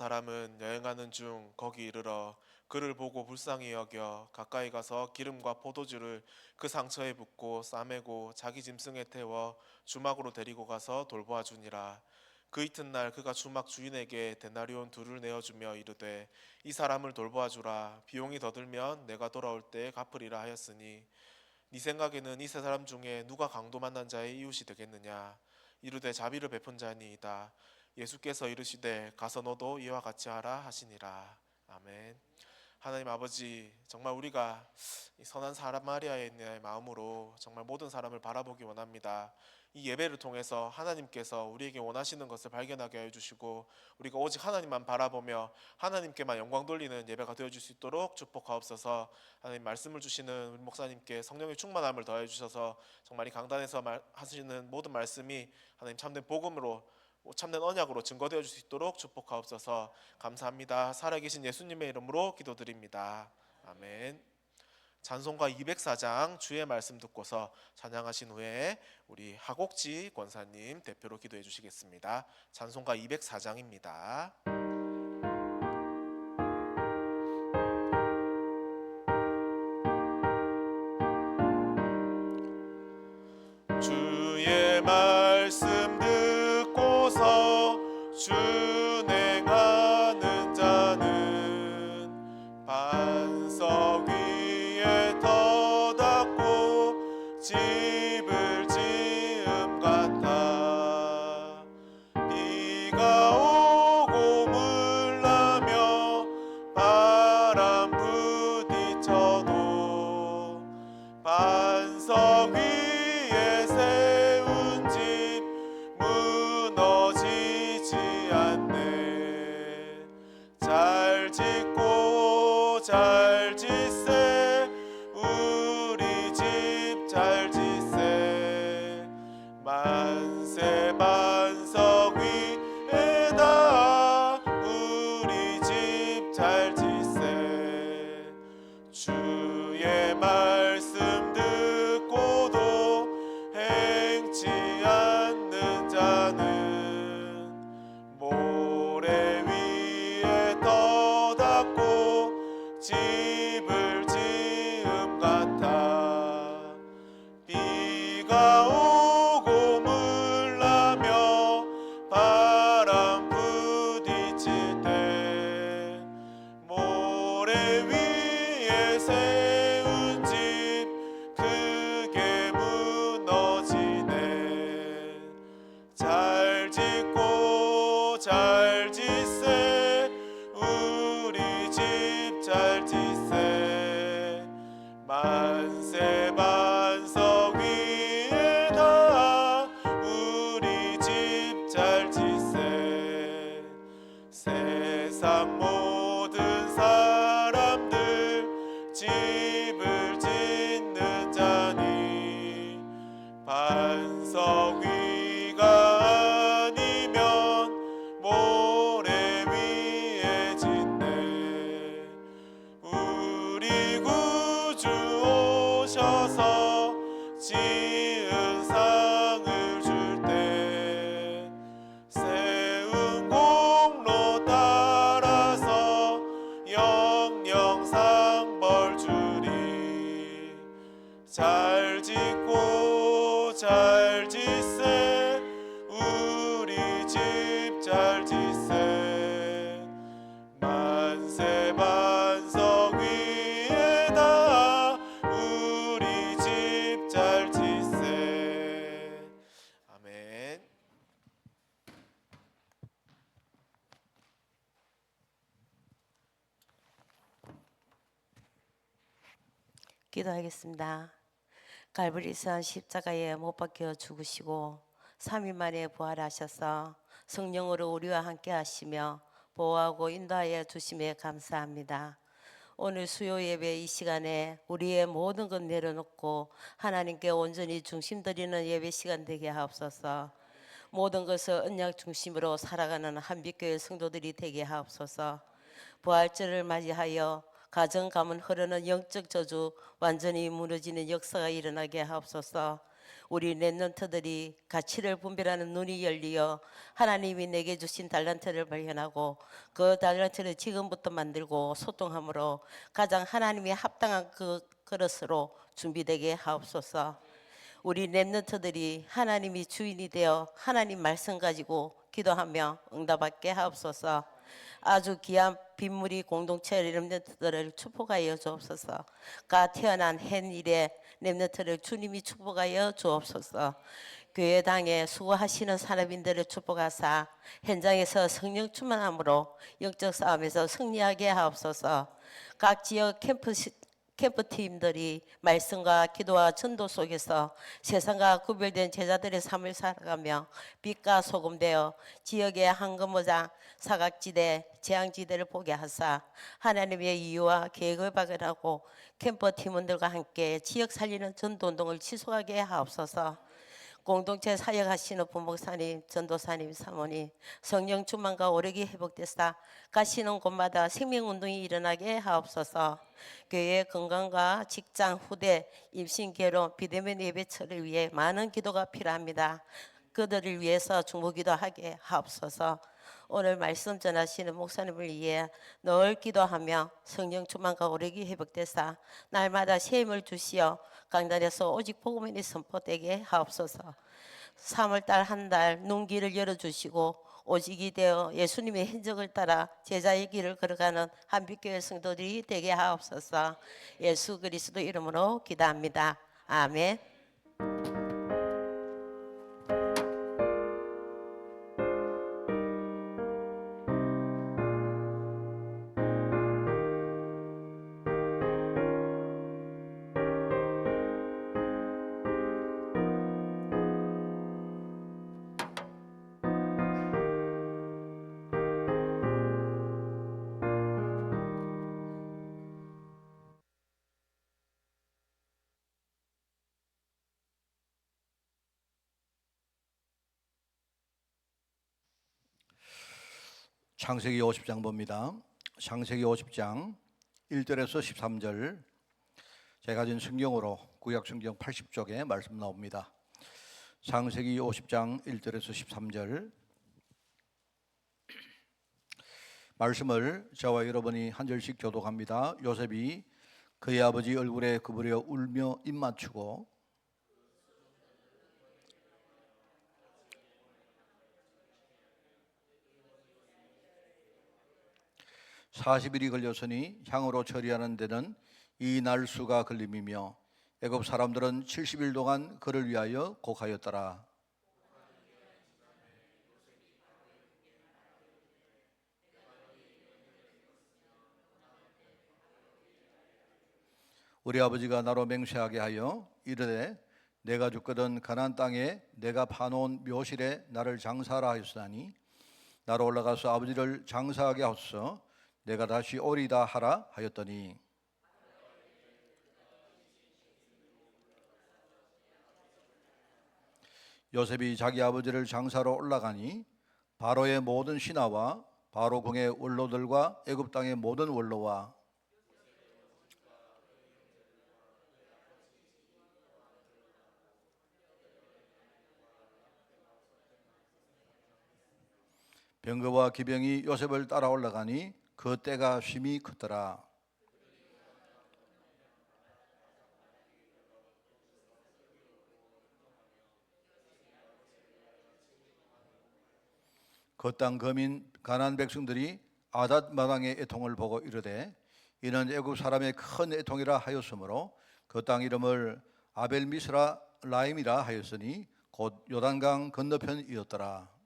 사람은 여행하는 중 거기 이르러 그를 보고 불쌍히 여겨 가까이 가서 기름과 포도주를 그 상처에 붓고 싸매고 자기 짐승에 태워 주막으로 데리고 가서 돌보아 주니라. 그 이튿날 그가 주막 주인에게 데나리온 둘을 내어주며 이르되 이 사람을 돌보아 주라. 비용이 더 들면 내가 돌아올 때 갚으리라 하였으니 네 생각에는 이 세 사람 중에 누가 강도 만난 자의 이웃이 되겠느냐? 이르되 자비를 베푼 자니이다. 예수께서 이르시되 가서 너도 이와 같이 하라 하시니라. 아멘. 하나님 아버지, 정말 우리가 이 선한 사마리아인의 마음으로 정말 모든 사람을 바라보기 원합니다. 이 예배를 통해서 하나님께서 우리에게 원하시는 것을 발견하게 하여 주시고 우리가 오직 하나님만 바라보며 하나님께만 영광 돌리는 예배가 되어줄 수 있도록 축복하옵소서. 하나님 말씀을 주시는 우리 목사님께 성령의 충만함을 더해 주셔서 정말 이 강단에서 하시는 모든 말씀이 하나님 참된 복음으로 참된 언약으로 증거되어 줄 수 있도록 축복하옵소서. 감사합니다. 살아계신 예수님의 이름으로 기도드립니다. 아멘. 찬송가 204장 주의 말씀 듣고서 찬양하신 후에 우리 하곡지 권사님 대표로 기도해 주시겠습니다. 찬송가 204장입니다. 주의 말씀 듣고서 준행하는 자는 반석 위에 터닫고 집을 지음 같아. 비가 오고 물 나며 바람 부딪혀도 반석 위에 세운 집 무너지지 않네. 잘 짓고 잘 짓세 우리 집 잘 짓세. 만세 반석 위에다 우리 집 잘 짓세. 주의 말씀 듣고도 행치 않는 자는 모래 위에 터닫고 집을 지음 같아. 비가 오고 물 나며 바람 부딪힐 때 모래 위에 세운 집 크게 무너지네. 잘 짓고 잘 짓세 우리 집 잘 짓세. 만세 반석 위에다 우리 집 잘 짓세. 세상 모든 사람들 집을 짓는 자니 반석 위가 아니면 모래 위에 짓네. 우리 구주 오셔서 지은 상을 줄 때 세운 공로 따라서 영영 상벌 주리. 잘 짓고 잘 짓세 우리 집 잘 짓세. 만세 반석 위에다 우리 집 잘 짓세. 아멘. 기도하겠습니다. 갈보리산 십자가에 못 박혀 죽으시고 3일 만에 부활하셔서 성령으로 우리와 함께 하시며 보호하고 인도하여 주심에 감사합니다. 오늘 수요 예배 이 시간에 우리의 모든 것 내려놓고 하나님께 온전히 중심 드리는 예배 시간 되게 하옵소서. 모든 것을 언약 중심으로 살아가는 한빛교회 성도들이 되게 하옵소서. 부활절을 맞이하여 가정 가문 흐르는 영적 저주 완전히 무너지는 역사가 일어나게 하옵소서. 우리 랩런트들이 가치를 분별하는 눈이 열리어 하나님이 내게 주신 달란트를 발견하고 그 달란트를 지금부터 만들고 소통함으로 가장 하나님이 합당한 그 그릇으로 준비되게 하옵소서. 우리 랩런트들이 하나님이 주인이 되어 하나님 말씀 가지고 기도하며 응답받게 하옵소서. 아주 귀한 빗물이 공동체 렘넌트들을 축복하여 주옵소서. 가 태어난 한 일에 렘넌트를 주님이 축복하여 주옵소서. 교회 당에 수고하시는 사람인들을 축복하사 현장에서 성령 충만함으로 영적 싸움에서 승리하게 하옵소서. 각 지역 캠프팀들이 말씀과 기도와 전도 속에서 세상과 구별된 제자들의 삶을 살아가며 빛과 소금 되어 지역의 황금모장 사각지대 재앙지대를 보게 하사 하나님의 이유와 계획을 발견하고 캠프 팀원들과 함께 지역 살리는 전도운동을 지속하게 하옵소서. 공동체 사역하시는 부목사님, 전도사님, 사모님 성령 충만과 오력이 회복되사 가시는 곳마다 생명운동이 일어나게 하옵소서. 교회의 건강과 직장, 후대, 임신, 결혼, 비대면 예배처를 위해 많은 기도가 필요합니다. 그들을 위해서 중보기도하게 하옵소서. 오늘 말씀 전하시는 목사님을 위해 늘 기도하며 성령 충만과 오력이 회복되사 날마다 새 힘을 주시어 강단에서 오직 복음이 선포되게 하옵소서. 3월달 한 달 눈길을 열어주시고 오직이 되어 예수님의 흔적을 따라 제자의 길을 걸어가는 한빛교회 성도들이 되게 하옵소서. 예수 그리스도 이름으로 기도합니다. 아멘. 창세기 50장 봅니다. 창세기 50장 1절에서 13절 제가 가진 성경으로 구약 성경 80쪽에 말씀 나옵니다. 창세기 50장 1절에서 13절 말씀을 저와 여러분이 한 절씩 교독합니다. 요셉이 그의 아버지 얼굴에 구부려 울며 입 맞추고 40일이 걸렸으니 향으로 처리하는 데는 이 날수가 걸림이며 애굽 사람들은 70일 동안 그를 위하여 곡하였더라. 우리 아버지가 나로 맹세하게 하여 이르되 내가 죽거든 가나안 땅에 내가 파놓은 묘실에 나를 장사하라 하였으니 나로 올라가서 아버지를 장사하게 하소서. 내가 다시 오리다 하라 하였더니 요셉이 자기 아버지를 장사로 올라가니 바로의 모든 신하와 바로 궁의 원로들과 애굽 땅의 모든 원로와 병거와 기병이 요셉을 따라 올라가니 그 때가 심히 컸더라. 그 땅 거민 가나안 백성들이 아닷 마당의 애통을 보고 이르되 이는 애굽 사람의 큰 애통이라 하였으므로 그 땅 이름을 아벨 미스라 라임이라 하였으니 곧 요단강 건너편이었더라.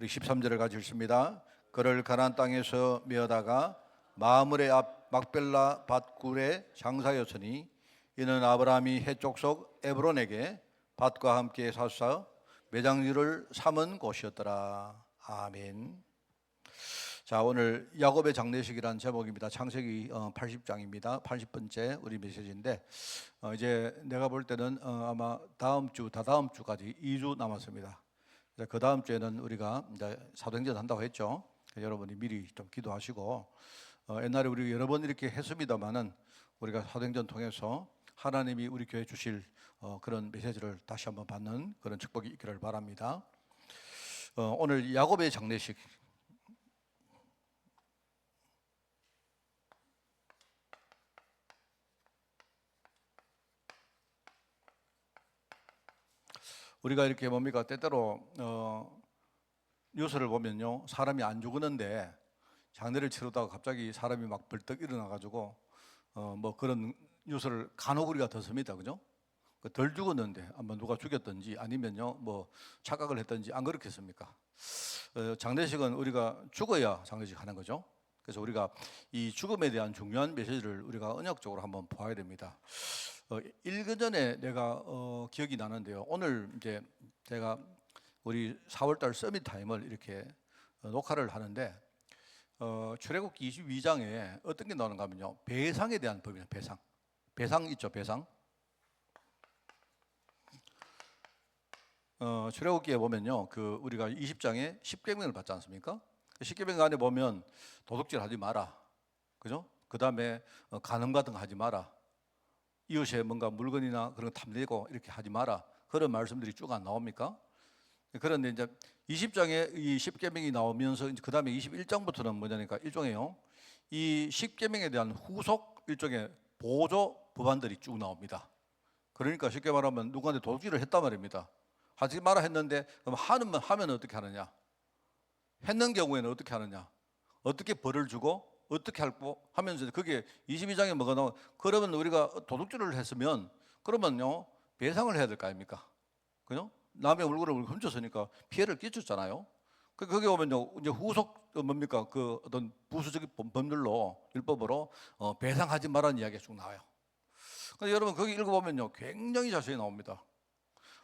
우리 13절을 같이 읽습니다. 그를 가나안 땅에서 메어다가 마므레 앞 막벨라 밭굴에 장사였으니 이는 아브라함이 해족속 에브론에게 밭과 함께 사서 매장지를 삼은 곳이었더라. 아멘. 자, 오늘 야곱의 장례식이라는 제목입니다. 창세기 80장입니다. 80번째 우리 메시지인데 이제 내가 볼 때는 아마 다음 주, 다다음 주까지 2주 남았습니다. 그 다음 주에는 우리가 이제 사도행전 한다고 했죠. 여러분이 미리 좀 기도하시고 옛날에 우리 여러 번 이렇게 했습니다마는 우리가 사도행전 통해서 하나님이 우리 교회 주실 그런 메시지를 다시 한번 받는 그런 축복이 있기를 바랍니다. 오늘 야곱의 장례식, 우리가 이렇게 뭡니까 때때로 뉴스를 보면요, 사람이 안 죽었는데 장례를 치르다가 갑자기 사람이 막 벌떡 일어나 가지고 뭐 그런 뉴스를 간혹 우리가 듣습니다, 그죠? 덜 죽었는데 아마 누가 죽였든지 아니면요 뭐 착각을 했든지 안 그렇겠습니까? 장례식은 우리가 죽어야 장례식 하는 거죠. 그래서 우리가 이 죽음에 대한 중요한 메시지를 우리가 언약적으로 한번 보아야 됩니다. 일그 전에 내가 기억이 나는데요. 오늘 이제 제가 우리 4월달 서밋 타임을 이렇게 녹화를 하는데 출애굽기 22장에 어떤 게 나오는가 하면요, 배상에 대한 법이에요. 배상 있죠, 배상. 출애굽기에 보면요, 그 우리가 20장에 십계명을 받지 않습니까? 십계명 안에 보면 도둑질 하지 마라, 그죠? 그 다음에 간음 같은 거 하지 마라, 이웃에 뭔가 물건이나 그런 거 탐내고 이렇게 하지 마라, 그런 말씀들이 쭉 안 나옵니까? 그런데 이제 20장에 이 십계명이 나오면서 그 다음에 21장부터는 뭐냐니까 일종의요, 이 십계명에 대한 후속 일종의 보조 법안들이 쭉 나옵니다. 그러니까 쉽게 말하면 누구한테 도둑질을 했단 말입니다. 하지 마라 했는데 그럼 하면 어떻게 하느냐? 했는 경우에는 어떻게 하느냐? 어떻게 벌을 주고 어떻게 할고 하면서 그게 22장에 뭐가 나와? 그러면 우리가 도둑질을 했으면 그러면요 배상을 해야 될 거 아닙니까? 그죠? 남의 물건을 훔쳤으니까 피해를 끼쳤잖아요. 거기 오면요 이제 후속 뭡니까? 그 어떤 부수적인 법률로 율법으로 배상하지 말라는 이야기가 쭉 나와요. 근데 여러분 거기 읽어보면요 굉장히 자세히 나옵니다.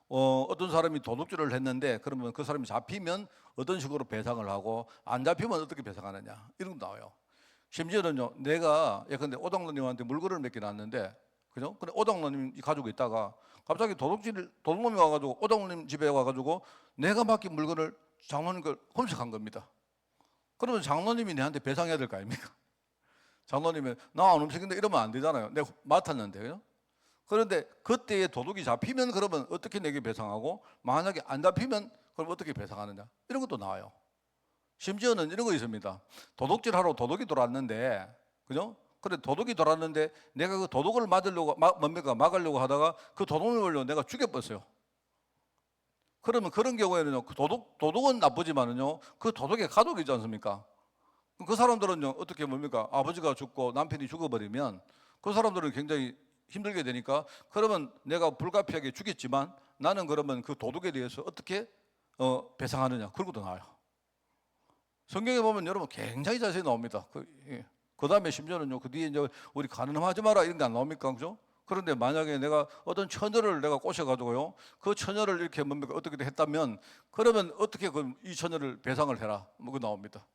어떤 사람이 도둑질을 했는데 그러면 그 사람이 잡히면 어떤 식으로 배상을 하고 안 잡히면 어떻게 배상하느냐 이런 거 나와요. 심지어는요 내가 예컨대 오당노님한테 물건을 몇 개 놨는데 그죠? 근데 오당노님이 가지고 있다가 갑자기 도둑놈이 와가지고 오당노님 집에 와가지고 내가 맡긴 물건을 장로님 걸 훔쳐간 겁니다. 그러면 장로님이 내한테 배상해야 될 거 아닙니까? 장로님이 나 안 훔쳤는데 이러면 안 되잖아요. 내가 맡았는데 그죠? 그런데 그때에 도둑이 잡히면 그러면 어떻게 내게 배상하고 만약에 안 잡히면 그럼 어떻게 배상하느냐 이런 것도 나와요. 심지어는 이런 거 있습니다. 도둑질하러 도둑이 돌았는데 그죠? 그래 도둑이 돌았는데 내가 그 도둑을 막으려고 하다가 그 도둑을 내가 죽여버렸어요. 그러면 그런 경우에는요 그 도둑은 나쁘지만은요 그 도둑의 가족이지 않습니까? 그 사람들은요 어떻게 뭡니까? 아버지가 죽고 남편이 죽어버리면 그 사람들은 굉장히 힘들게 되니까 그러면 내가 불가피하게 죽였지만 나는 그러면 그 도둑에 대해서 어떻게 배상하느냐 그런 것도 나와요. 성경에 보면 여러분 굉장히 자세히 나옵니다. 그 다음에 심지어는요 그 뒤에 이제 우리 간음하지 마라 이런 게 안 나옵니까, 그죠? 그런데 만약에 내가 어떤 처녀를 내가 꼬셔가지고요 그 처녀를 이렇게 뭡니까 어떻게 했다면 그러면 어떻게 이 처녀를 배상을 해라 뭐 그 나옵니다.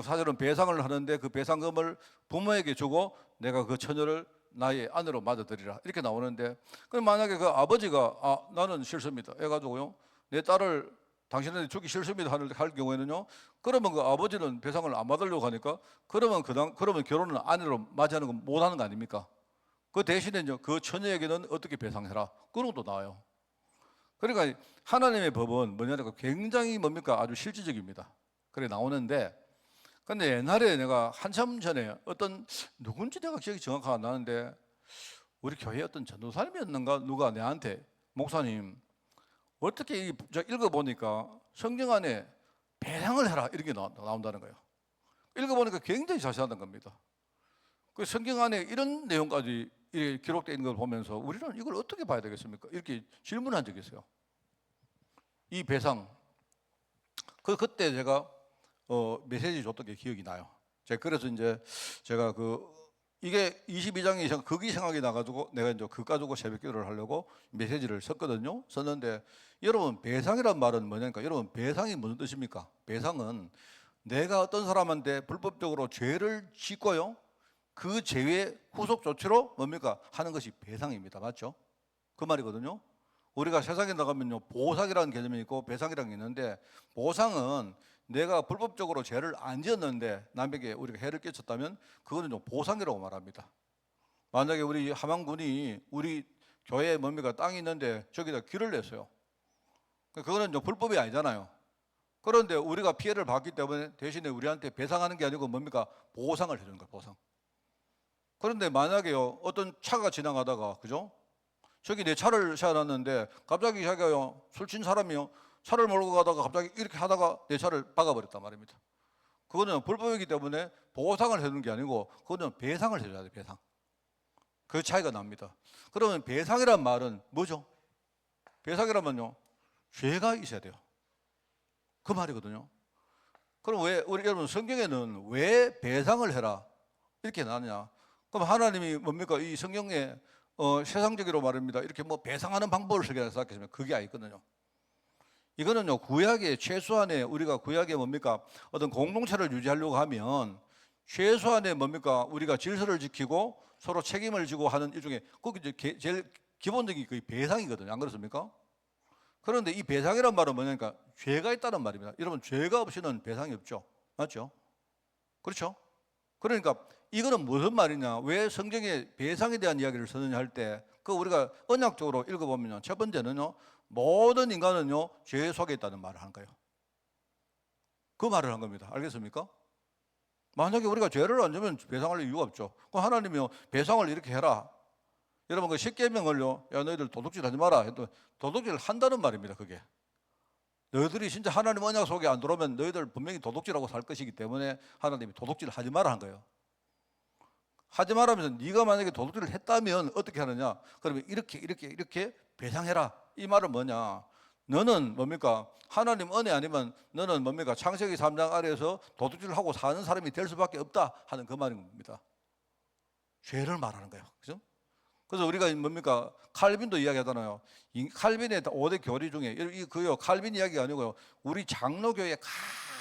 사실은 배상을 하는데 그 배상금을 부모에게 주고 내가 그 처녀를 나의 아내로 맞아들이라 이렇게 나오는데 그럼 만약에 그 아버지가 나는 싫습니다 해가지고요 내 딸을 당신한테 주기 싫습니다 할 경우에는요 그러면 그 아버지는 배상을 안 받으려고 하니까 그러면 결혼을 아내로 맞이하는 건 못하는 거 아닙니까? 그 대신에요 그 처녀에게는 어떻게 배상해라 그런 것도 나와요. 그러니까 하나님의 법은 뭐냐니까 굉장히 뭡니까 아주 실질적입니다. 그래 나오는데 근데 옛날에 내가 한참 전에 누군지 내가 기억이 정확하게 안 나는데 우리 교회 어떤 전도사님이었는가 누가 내한테 목사님 어떻게 읽어보니까 성경 안에 배상을 해라 이런 게 나온다는 거예요. 읽어보니까 굉장히 자세하다는 겁니다. 그 성경 안에 이런 내용까지 이렇게 기록되어 있는 걸 보면서 우리는 이걸 어떻게 봐야 되겠습니까? 이렇게 질문한 적이 있어요. 이 배상 그때 제가 메시지 줬던 게 기억이 나요. 그래서 이제 제가 이게 22장이 그게 생각이 나가지고 내가 이제 그 가지고 새벽기도를 하려고 메시지를 썼거든요. 썼는데 여러분 배상이란 말은 뭐냐니까 여러분 배상이 무슨 뜻입니까? 배상은 내가 어떤 사람한테 불법적으로 죄를 짓고요 그 죄의 후속 조치로 뭡니까 하는 것이 배상입니다. 맞죠? 그 말이거든요. 우리가 세상에 나가면요 보상이라는 개념이 있고 배상이라는 게 있는데 보상은 내가 불법적으로 죄를 안 지었는데 남에게 우리가 해를 끼쳤다면 그거는 좀 보상이라고 말합니다. 만약에 우리 함안군이 우리 교회에 뭡니까 땅이 있는데 저기다 길을 냈어요. 그거는 좀 불법이 아니잖아요. 그런데 우리가 피해를 받기 때문에 대신에 우리한테 배상하는 게 아니고 뭡니까 보상을 해주는 거예요. 보상. 그런데 만약에요 어떤 차가 지나가다가 그죠? 저기 내 차를 세워놨는데 갑자기 자기가요 술 친 사람이요 차를 몰고 가다가 갑자기 이렇게 하다가 내 차를 박아버렸단 말입니다. 그거는 불법이기 때문에 보상을 해주는 게 아니고 그거는 배상을 해줘야 돼요. 배상. 그 차이가 납니다. 그러면 배상이란 말은 뭐죠? 배상이라면요 죄가 있어야 돼요. 그 말이거든요. 그럼 왜 우리 여러분 성경에는 왜 배상을 해라 이렇게 나느냐? 그럼 하나님이 뭡니까 이 성경에 세상적으로 말입니다. 이렇게 뭐 배상하는 방법을 생각하시면 그게 아니거든요. 이거는요 구약의 최소한의 우리가 구약에 뭡니까 어떤 공동체를 유지하려고 하면 최소한의 뭡니까 우리가 질서를 지키고 서로 책임을 지고 하는 일종의 그게 이제 제일 기본적인 그 배상이거든요. 안 그렇습니까? 그런데 이 배상이란 말은 뭐냐니까 죄가 있다는 말입니다. 여러분 죄가 없이는 배상이 없죠. 맞죠? 그렇죠? 그러니까 이거는 무슨 말이냐? 왜 성경에 배상에 대한 이야기를 쓰느냐 할 때 그 우리가 언약적으로 읽어보면요. 첫 번째는요. 모든 인간은요. 죄 속에 있다는 말을 한 거예요. 그 말을 한 겁니다. 알겠습니까? 만약에 우리가 죄를 안 지면 배상할 이유가 없죠. 그럼 하나님이요. 배상을 이렇게 해라. 여러분 그 십계명을요. 야 너희들 도둑질 하지 마라. 해도 도둑질 한다는 말입니다. 그게. 너희들이 진짜 하나님 언약 속에 안 들어오면 너희들 분명히 도둑질하고 살 것이기 때문에 하나님이 도둑질 하지 마라 한 거예요. 하지 말라면서 네가 만약에 도둑질을 했다면 어떻게 하느냐? 그러면 이렇게 배상해라. 이 말은 뭐냐? 너는 뭡니까? 하나님 은혜 아니면 너는 뭡니까? 창세기 3장 아래에서 도둑질을 하고 사는 사람이 될 수밖에 없다 하는 그 말인 겁니다. 죄를 말하는 거예요. 그죠? 그래서 우리가 뭡니까? 칼빈도 이야기하잖아요. 이 칼빈의 5대 교리 중에 그요 칼빈 이야기가 아니고요. 우리 장로교의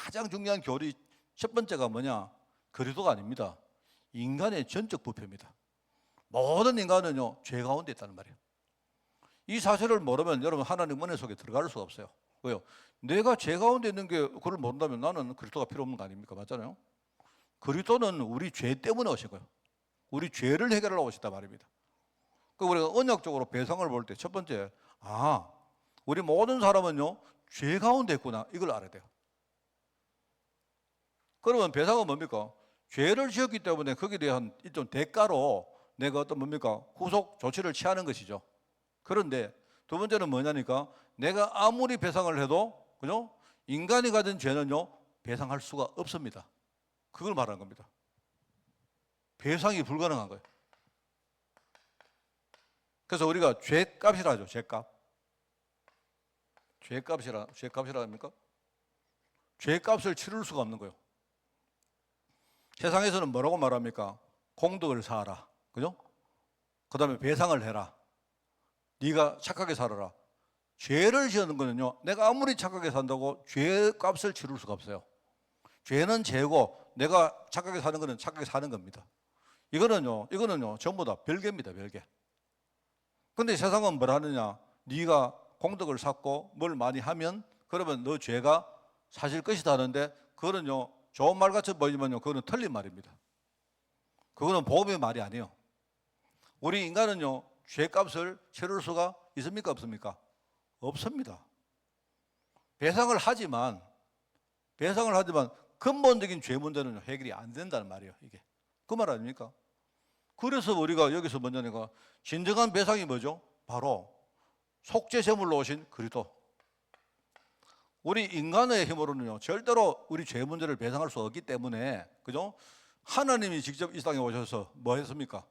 가장 중요한 교리 첫 번째가 뭐냐? 그리스도가 아닙니다. 인간의 전적 부패입니다. 모든 인간은요 죄 가운데 있다는 말이에요. 이 사실을 모르면 여러분 하나님 은혜 속에 들어갈 수가 없어요. 왜요? 내가 죄 가운데 있는 게 그걸 모른다면 나는 그리스도가 필요 없는 거 아닙니까? 맞잖아요. 그리스도는 우리 죄 때문에 오신 거예요. 우리 죄를 해결하러 오셨단 말입니다. 우리가 언약적으로 배상을 볼 때 첫 번째, 우리 모든 사람은요 죄 가운데 있구나 이걸 알아야 돼요. 그러면 배상은 뭡니까? 죄를 지었기 때문에 거기에 대한 일종 대가로 내가 어떤 뭡니까? 후속 조치를 취하는 것이죠. 그런데 두 번째는 뭐냐니까 내가 아무리 배상을 해도 그죠? 인간이 가진 죄는요 배상할 수가 없습니다. 그걸 말하는 겁니다. 배상이 불가능한 거예요. 그래서 우리가 죄값이라 하죠. 죄값. 죄값이라 합니까? 죄값을 치를 수가 없는 거예요. 세상에서는 뭐라고 말합니까? 공덕을 쌓아라. 그죠? 그 다음에 배상을 해라. 네가 착하게 살아라. 죄를 지는 거는요. 내가 아무리 착하게 산다고 죄값을 치를 수가 없어요. 죄는 죄고 내가 착하게 사는 거는 착하게 사는 겁니다. 이거는요 전부 다 별개입니다. 별개. 근데 세상은 뭘 하느냐? 네가 공덕을 쌓고 뭘 많이 하면 그러면 너 죄가 사실 것이다 하는데 그거는요 좋은 말 같이 보이지만요 그거는 틀린 말입니다. 그거는 복음의 말이 아니에요. 우리 인간은요 죄값을 치를 수가 있습니까? 없습니까? 없습니다. 배상을 하지만 근본적인 죄 문제는 해결이 안 된다는 말이에요. 이게 그 말 아닙니까? 그래서 우리가 여기서 뭐냐니까 진정한 배상이 뭐죠? 바로 속죄제물로 오신 그리스도. 우리 인간의 힘으로는요 절대로 우리 죄 문제를 배상할 수 없기 때문에 그죠? 하나님이 직접 이 땅에 오셔서 뭐 했습니까?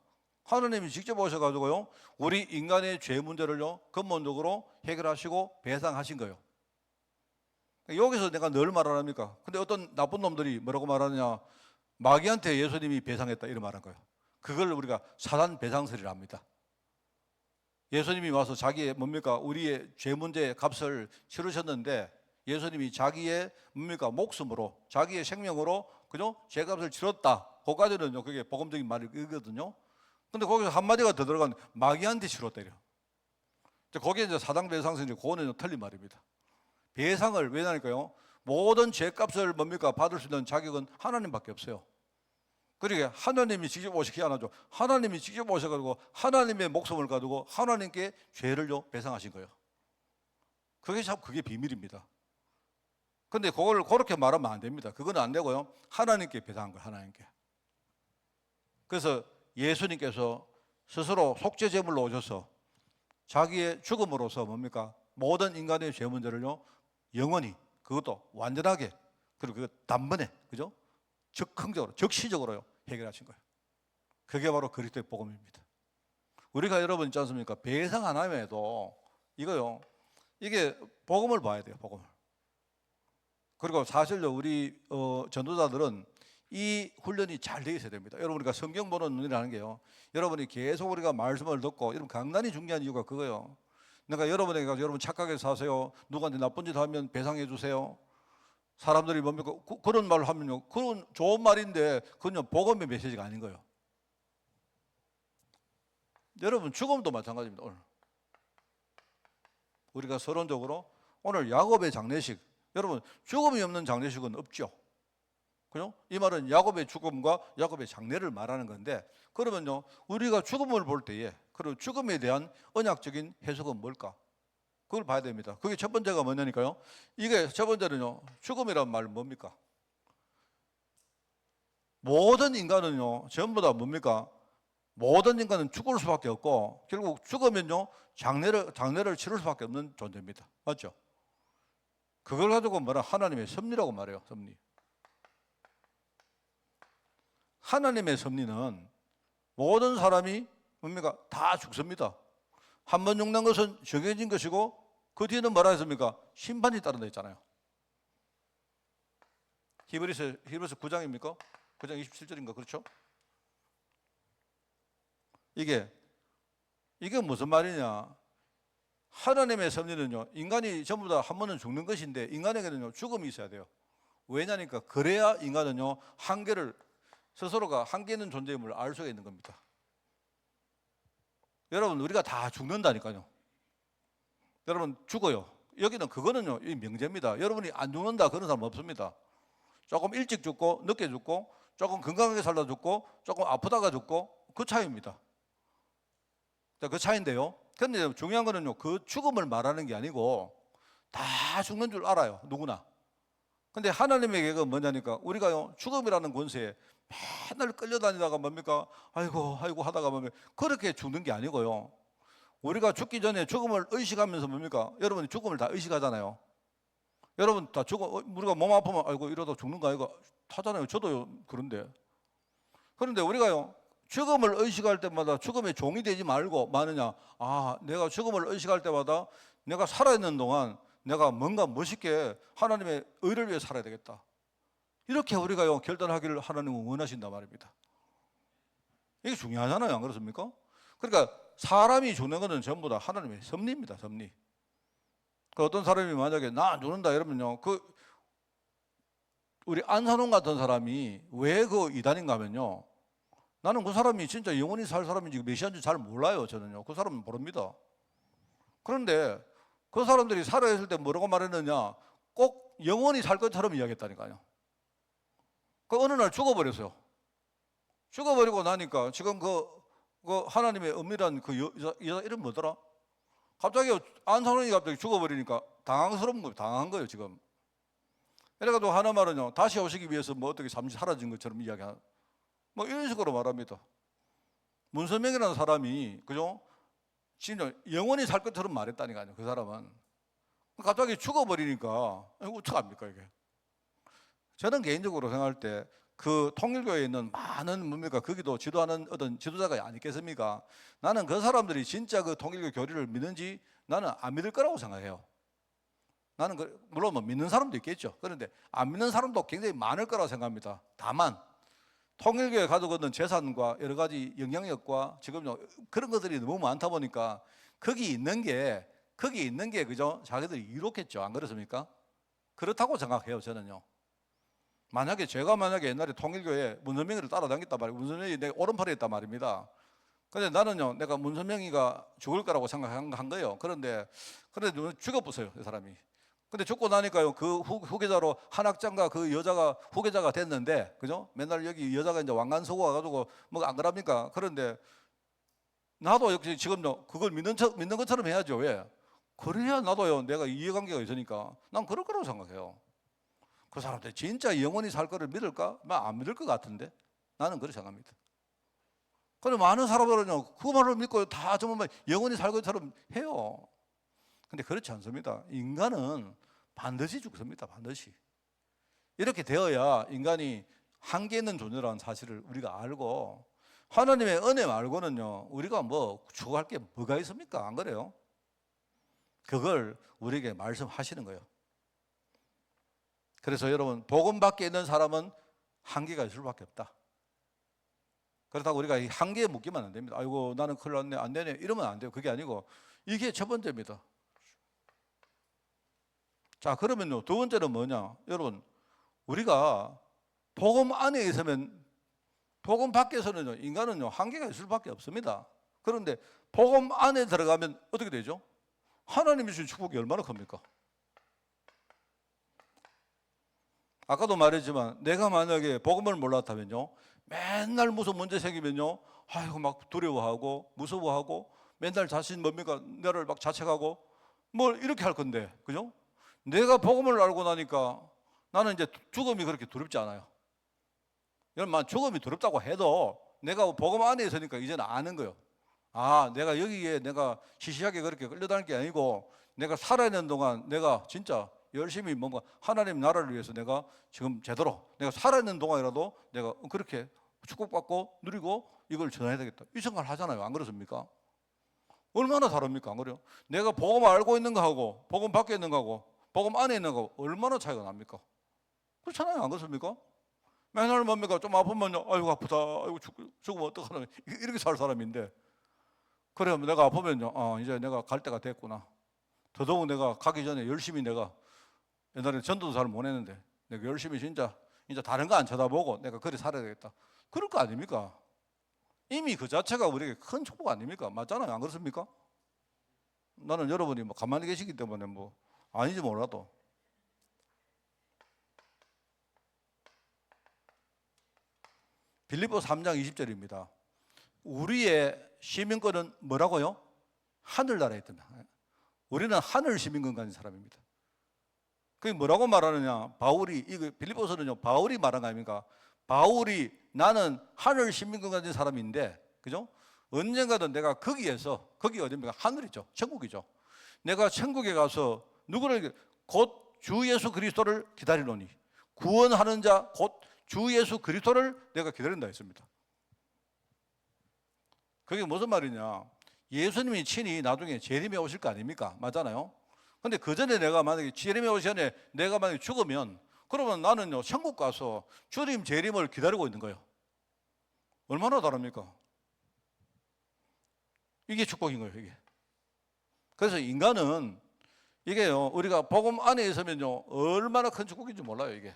하나님이 직접 오셔가지고요 우리 인간의 죄 문제를요 근본적으로 해결하시고 배상하신 거예요. 여기서 내가 늘 말하랍니까? 근데 어떤 나쁜 놈들이 뭐라고 말하느냐? 마귀한테 예수님이 배상했다 이런 말한 거예요. 그걸 우리가 사단 배상설이라 합니다. 예수님이 와서 자기의 뭡니까? 우리의 죄 문제의 값을 치르셨는데 예수님이 자기의 뭡니까? 목숨으로 자기의 생명으로 그죠? 죄값을 치렀다. 그까지는요 그게 복음적인 말이거든요. 근데 거기서 한마디가 더 들어간 마귀한테 치렀다 이래요. 거기에 이제 사단 배상설이 그거는 틀린 말입니다. 배상을 왜 하니까요? 모든 죄값을 뭡니까? 받을 수 있는 자격은 하나님밖에 없어요. 그러니까 하나님이 직접 오시게 안 하죠. 하나님이 직접 오셔가지고 하나님의 목숨을 가지고 하나님께 죄를요 배상하신 거예요. 그게 비밀입니다. 근데 그걸 그렇게 말하면 안 됩니다. 그건 안 되고요. 하나님께 배상한 거예요. 하나님께. 그래서 예수님께서 스스로 속죄제물로 오셔서 자기의 죽음으로서 뭡니까? 모든 인간의 죄 문제를요 영원히, 그것도 완전하게, 그리고 그 단번에, 그죠? 즉흥적으로, 즉시적으로요 해결하신 거예요. 그게 바로 그리스도의 복음입니다. 우리가 여러분 있지 않습니까? 배상 안 하면도 이거요, 이게 복음을 봐야 돼요. 복음을. 그리고 사실요 우리 전도자들은 이 훈련이 잘 되어 있어야 됩니다. 여러분, 우리가 성경 보는 눈이라는 게요, 여러분이 계속 우리가 말씀을 듣고, 여러분 강단이 중요한 이유가 그거예요. 내가 여러분에게 가서 여러분 착하게 사세요, 누구한테 나쁜 짓 하면 배상해 주세요, 사람들이 뭡니까? 그런 말을 하면요, 그건 좋은 말인데 그건요 복음의 메시지가 아닌 거예요. 여러분, 죽음도 마찬가지입니다. 오늘 우리가 서론적으로 오늘 야곱의 장례식, 여러분 죽음이 없는 장례식은 없죠. 그죠? 이 말은 야곱의 죽음과 야곱의 장례를 말하는 건데, 그러면요 우리가 죽음을 볼 때에, 그리고 죽음에 대한 언약적인 해석은 뭘까? 그걸 봐야 됩니다. 그게 첫 번째가 뭐냐니까요, 이게 첫 번째는요, 죽음이란 말은 뭡니까? 모든 인간은요 전부 다 뭡니까? 모든 인간은 죽을 수밖에 없고, 결국 죽으면요 장례를 치를 수밖에 없는 존재입니다. 맞죠? 그걸 가지고 뭐라 하나님의 섭리라고 말해요. 섭리. 하나님의 섭리는 모든 사람이 뭡니까? 다 죽습니다. 한 번 죽는 것은 정해진 것이고, 그 뒤에는 뭐라 했습니까? 심판이 따른다 했잖아요. 히브리서 9장입니까? 9장 27절인가? 그렇죠? 이게 무슨 말이냐? 하나님의 섭리는요, 인간이 전부 다 한 번은 죽는 것인데, 인간에게는요 죽음이 있어야 돼요. 왜냐니까 그래야 인간은요 스스로가 한계 있는 존재임을 알 수가 있는 겁니다. 여러분, 우리가 다 죽는다니까요. 여러분, 죽어요. 여기는 그거는요 이 명제입니다. 여러분이 안 죽는다 그런 사람 없습니다. 조금 일찍 죽고 늦게 죽고, 조금 건강하게 살다 죽고, 조금 아프다가 죽고, 그 차이입니다. 그 차이인데요, 그런데 중요한 거는요, 그 죽음을 말하는 게 아니고 다 죽는 줄 알아요, 누구나. 근데 하나님의 계획은 뭐냐니까, 우리가요 죽음이라는 권세에 맨날 끌려다니다가 뭡니까? 아이고 하다가 보면 그렇게 죽는 게 아니고요, 우리가 죽기 전에 죽음을 의식하면서 뭡니까? 여러분이 죽음을 다 의식하잖아요. 여러분 다 우리가 몸 아프면 아이고 이러다 죽는 거 아이고 하잖아요. 저도요 그런데 우리가요 죽음을 의식할 때마다 죽음의 종이 되지 말고 마느냐, 내가 죽음을 의식할 때마다 내가 살아있는 동안 내가 뭔가 멋있게 하나님의 의를 위해 살아야 되겠다, 이렇게 우리가요 결단하기를 하나님은 원하신단 말입니다. 이게 중요하잖아요, 안 그렇습니까? 그러니까 사람이 죽는 것은 전부 다 하나님의 섭리입니다. 섭리. 어떤 사람이 만약에 나 안 죽는다 이러면요, 우리 안산홍 같은 사람이 왜 그 이단인가 하면요, 나는 그 사람이 진짜 영원히 살 사람인지 메시아인지 잘 몰라요. 저는요 그 사람은 모릅니다. 그런데 그 사람들이 살아있을 때 뭐라고 말했느냐, 꼭 영원히 살 것처럼 이야기했다니까요. 그 어느 날 죽어버렸어요. 죽어버리고 나니까 지금 그 하나님의 은밀한 그 여자 이름 뭐더라? 갑자기 안산홍이 갑자기 죽어버리니까 당한 거예요 지금. 그래가지고 하나 말은요, 다시 오시기 위해서 뭐 어떻게 잠시 사라진 것처럼 이야기하는, 뭐 이런 식으로 말합니다. 문선명이라는 사람이, 그죠? 진짜 영원히 살 것처럼 말했다니까요. 그 사람은 갑자기 죽어버리니까 어떡합니까 이게? 저는 개인적으로 생각할 때 그 통일교회에 있는 많은 뭡니까 거기도 지도하는 어떤 지도자가 아니겠습니까? 나는 그 사람들이 진짜 그 통일교 교리를 믿는지 나는 안 믿을 거라고 생각해요. 나는 물론 뭐 믿는 사람도 있겠죠. 그런데 안 믿는 사람도 굉장히 많을 거라고 생각합니다. 다만 통일교회 가지고 있는 재산과 여러 가지 영향력과 지금요 그런 것들이 너무 많다 보니까 거기 있는 게 그죠? 자기들이 이롭겠죠. 안 그렇습니까? 그렇다고 생각해요, 저는요. 제가 옛날에 통일교회 문선명이를 따라다녔단 말이에요. 문선명이 내 오른팔에 있단 말입니다. 근데 나는요, 내가 문선명이가 죽을 거라고 생각한 거예요. 그런데 죽어보세요, 이 사람이. 근데 죽고 나니까요, 그 후계자로 한 학장과 그 여자가 후계자가 됐는데, 그죠? 맨날 여기 여자가 이제 왕관서고 와가지고 뭐 안 그럽니까? 그런데 나도 역시 지금요, 그걸 믿는 것처럼 해야죠. 왜? 그래야 나도요, 내가 이해관계가 있으니까 난 그럴 거라고 생각해요. 그 사람들 진짜 영원히 살 거를 믿을까? 안 믿을 것 같은데 나는 그렇게 생각합니다. 그런데 많은 사람들은요, 그 말을 믿고 다 정말 영원히 살 것처럼 해요. 근데 그렇지 않습니다. 인간은 반드시 죽습니다. 반드시. 이렇게 되어야 인간이 한계 있는 존재라는 사실을 우리가 알고, 하나님의 은혜 말고는요, 우리가 뭐 추구할 게 뭐가 있습니까? 안 그래요? 그걸 우리에게 말씀하시는 거예요. 그래서 여러분, 복음 밖에 있는 사람은 한계가 있을 수밖에 없다. 그렇다고 우리가 이 한계에 묶이면 안 됩니다. 아이고 나는 큰일 났네, 안 되네, 이러면 안 돼요. 그게 아니고 이게 첫 번째입니다. 자, 그러면요, 두 번째는 뭐냐? 여러분, 우리가 복음 안에 있으면, 복음 밖에서는요, 인간은요, 한계가 있을 수밖에 없습니다. 그런데 복음 안에 들어가면 어떻게 되죠? 하나님이 주신 축복이 얼마나 큽니까? 아까도 말했지만 내가 만약에 복음을 몰랐다면요, 맨날 무슨 문제 생기면요, 아이고 막 두려워하고 무서워하고 맨날 자신 뭡니까? 나를 막 자책하고 뭘 이렇게 할 건데, 그죠? 내가 복음을 알고 나니까 나는 이제 죽음이 그렇게 두렵지 않아요. 여러분, 죽음이 두렵다고 해도 내가 복음 안에 있으니까 이제는 아는 거예요. 아, 내가 여기에 내가 시시하게 그렇게 끌려다닐 게 아니고 내가 살아있는 동안 내가 진짜 열심히 뭔가 하나님 나라를 위해서 내가 지금 제대로 내가 살아있는 동안이라도 내가 그렇게 축복받고 누리고 이걸 전해야 되겠다, 이 생각을 하잖아요. 안 그렇습니까? 얼마나 다릅니까? 안 그래요? 내가 복음 알고 있는 거하고 복음 밖에 있는 거하고 복음 안에 있는 거 얼마나 차이가 납니까? 그렇잖아요. 안 그렇습니까? 맨날 뭡니까? 좀 아프면요, 아이고 아프다, 아이고 죽으면 어떡하나, 이렇게 살 사람인데, 그래 내가 아프면요, 이제 내가 갈 때가 됐구나. 더더욱 내가 가기 전에 열심히, 내가 옛날에 전도도 잘 못했는데 내가 열심히 진짜 이제 다른 거 안 쳐다보고 내가 그리 살아야 되겠다, 그럴 거 아닙니까? 이미 그 자체가 우리에게 큰 축복 아닙니까? 맞잖아요. 안 그렇습니까? 나는 여러분이 뭐 가만히 계시기 때문에 뭐 아닌지 몰라도, 빌립보 3장 20절입니다. 우리의 시민권은 뭐라고요? 하늘나라에 있다. 우리는 하늘 시민권 가진 사람입니다. 그게 뭐라고 말하느냐? 바울이, 이거 빌립보서는요, 바울이 말한 거 아닙니까? 바울이 나는 하늘 시민권 가진 사람인데, 그죠? 언젠가든 내가 거기에서, 거기 어디입니까? 하늘이죠. 천국이죠. 내가 천국에 가서 누구를, 곧 주 예수 그리스도를 기다리노니, 구원하는 자 곧 주 예수 그리스도를 내가 기다린다 했습니다. 그게 무슨 말이냐? 예수님이 친히 나중에 재림에 오실 거 아닙니까? 맞잖아요. 근데 그 전에 내가 만약에 재림에 오기 전에 내가 만약에 죽으면, 그러면 나는요, 천국 가서 주님 재림을 기다리고 있는 거예요. 얼마나 다릅니까? 이게 축복인 거예요, 이게. 그래서 인간은 이게요, 우리가 복음 안에 있으면요, 얼마나 큰 축복인지 몰라요, 이게.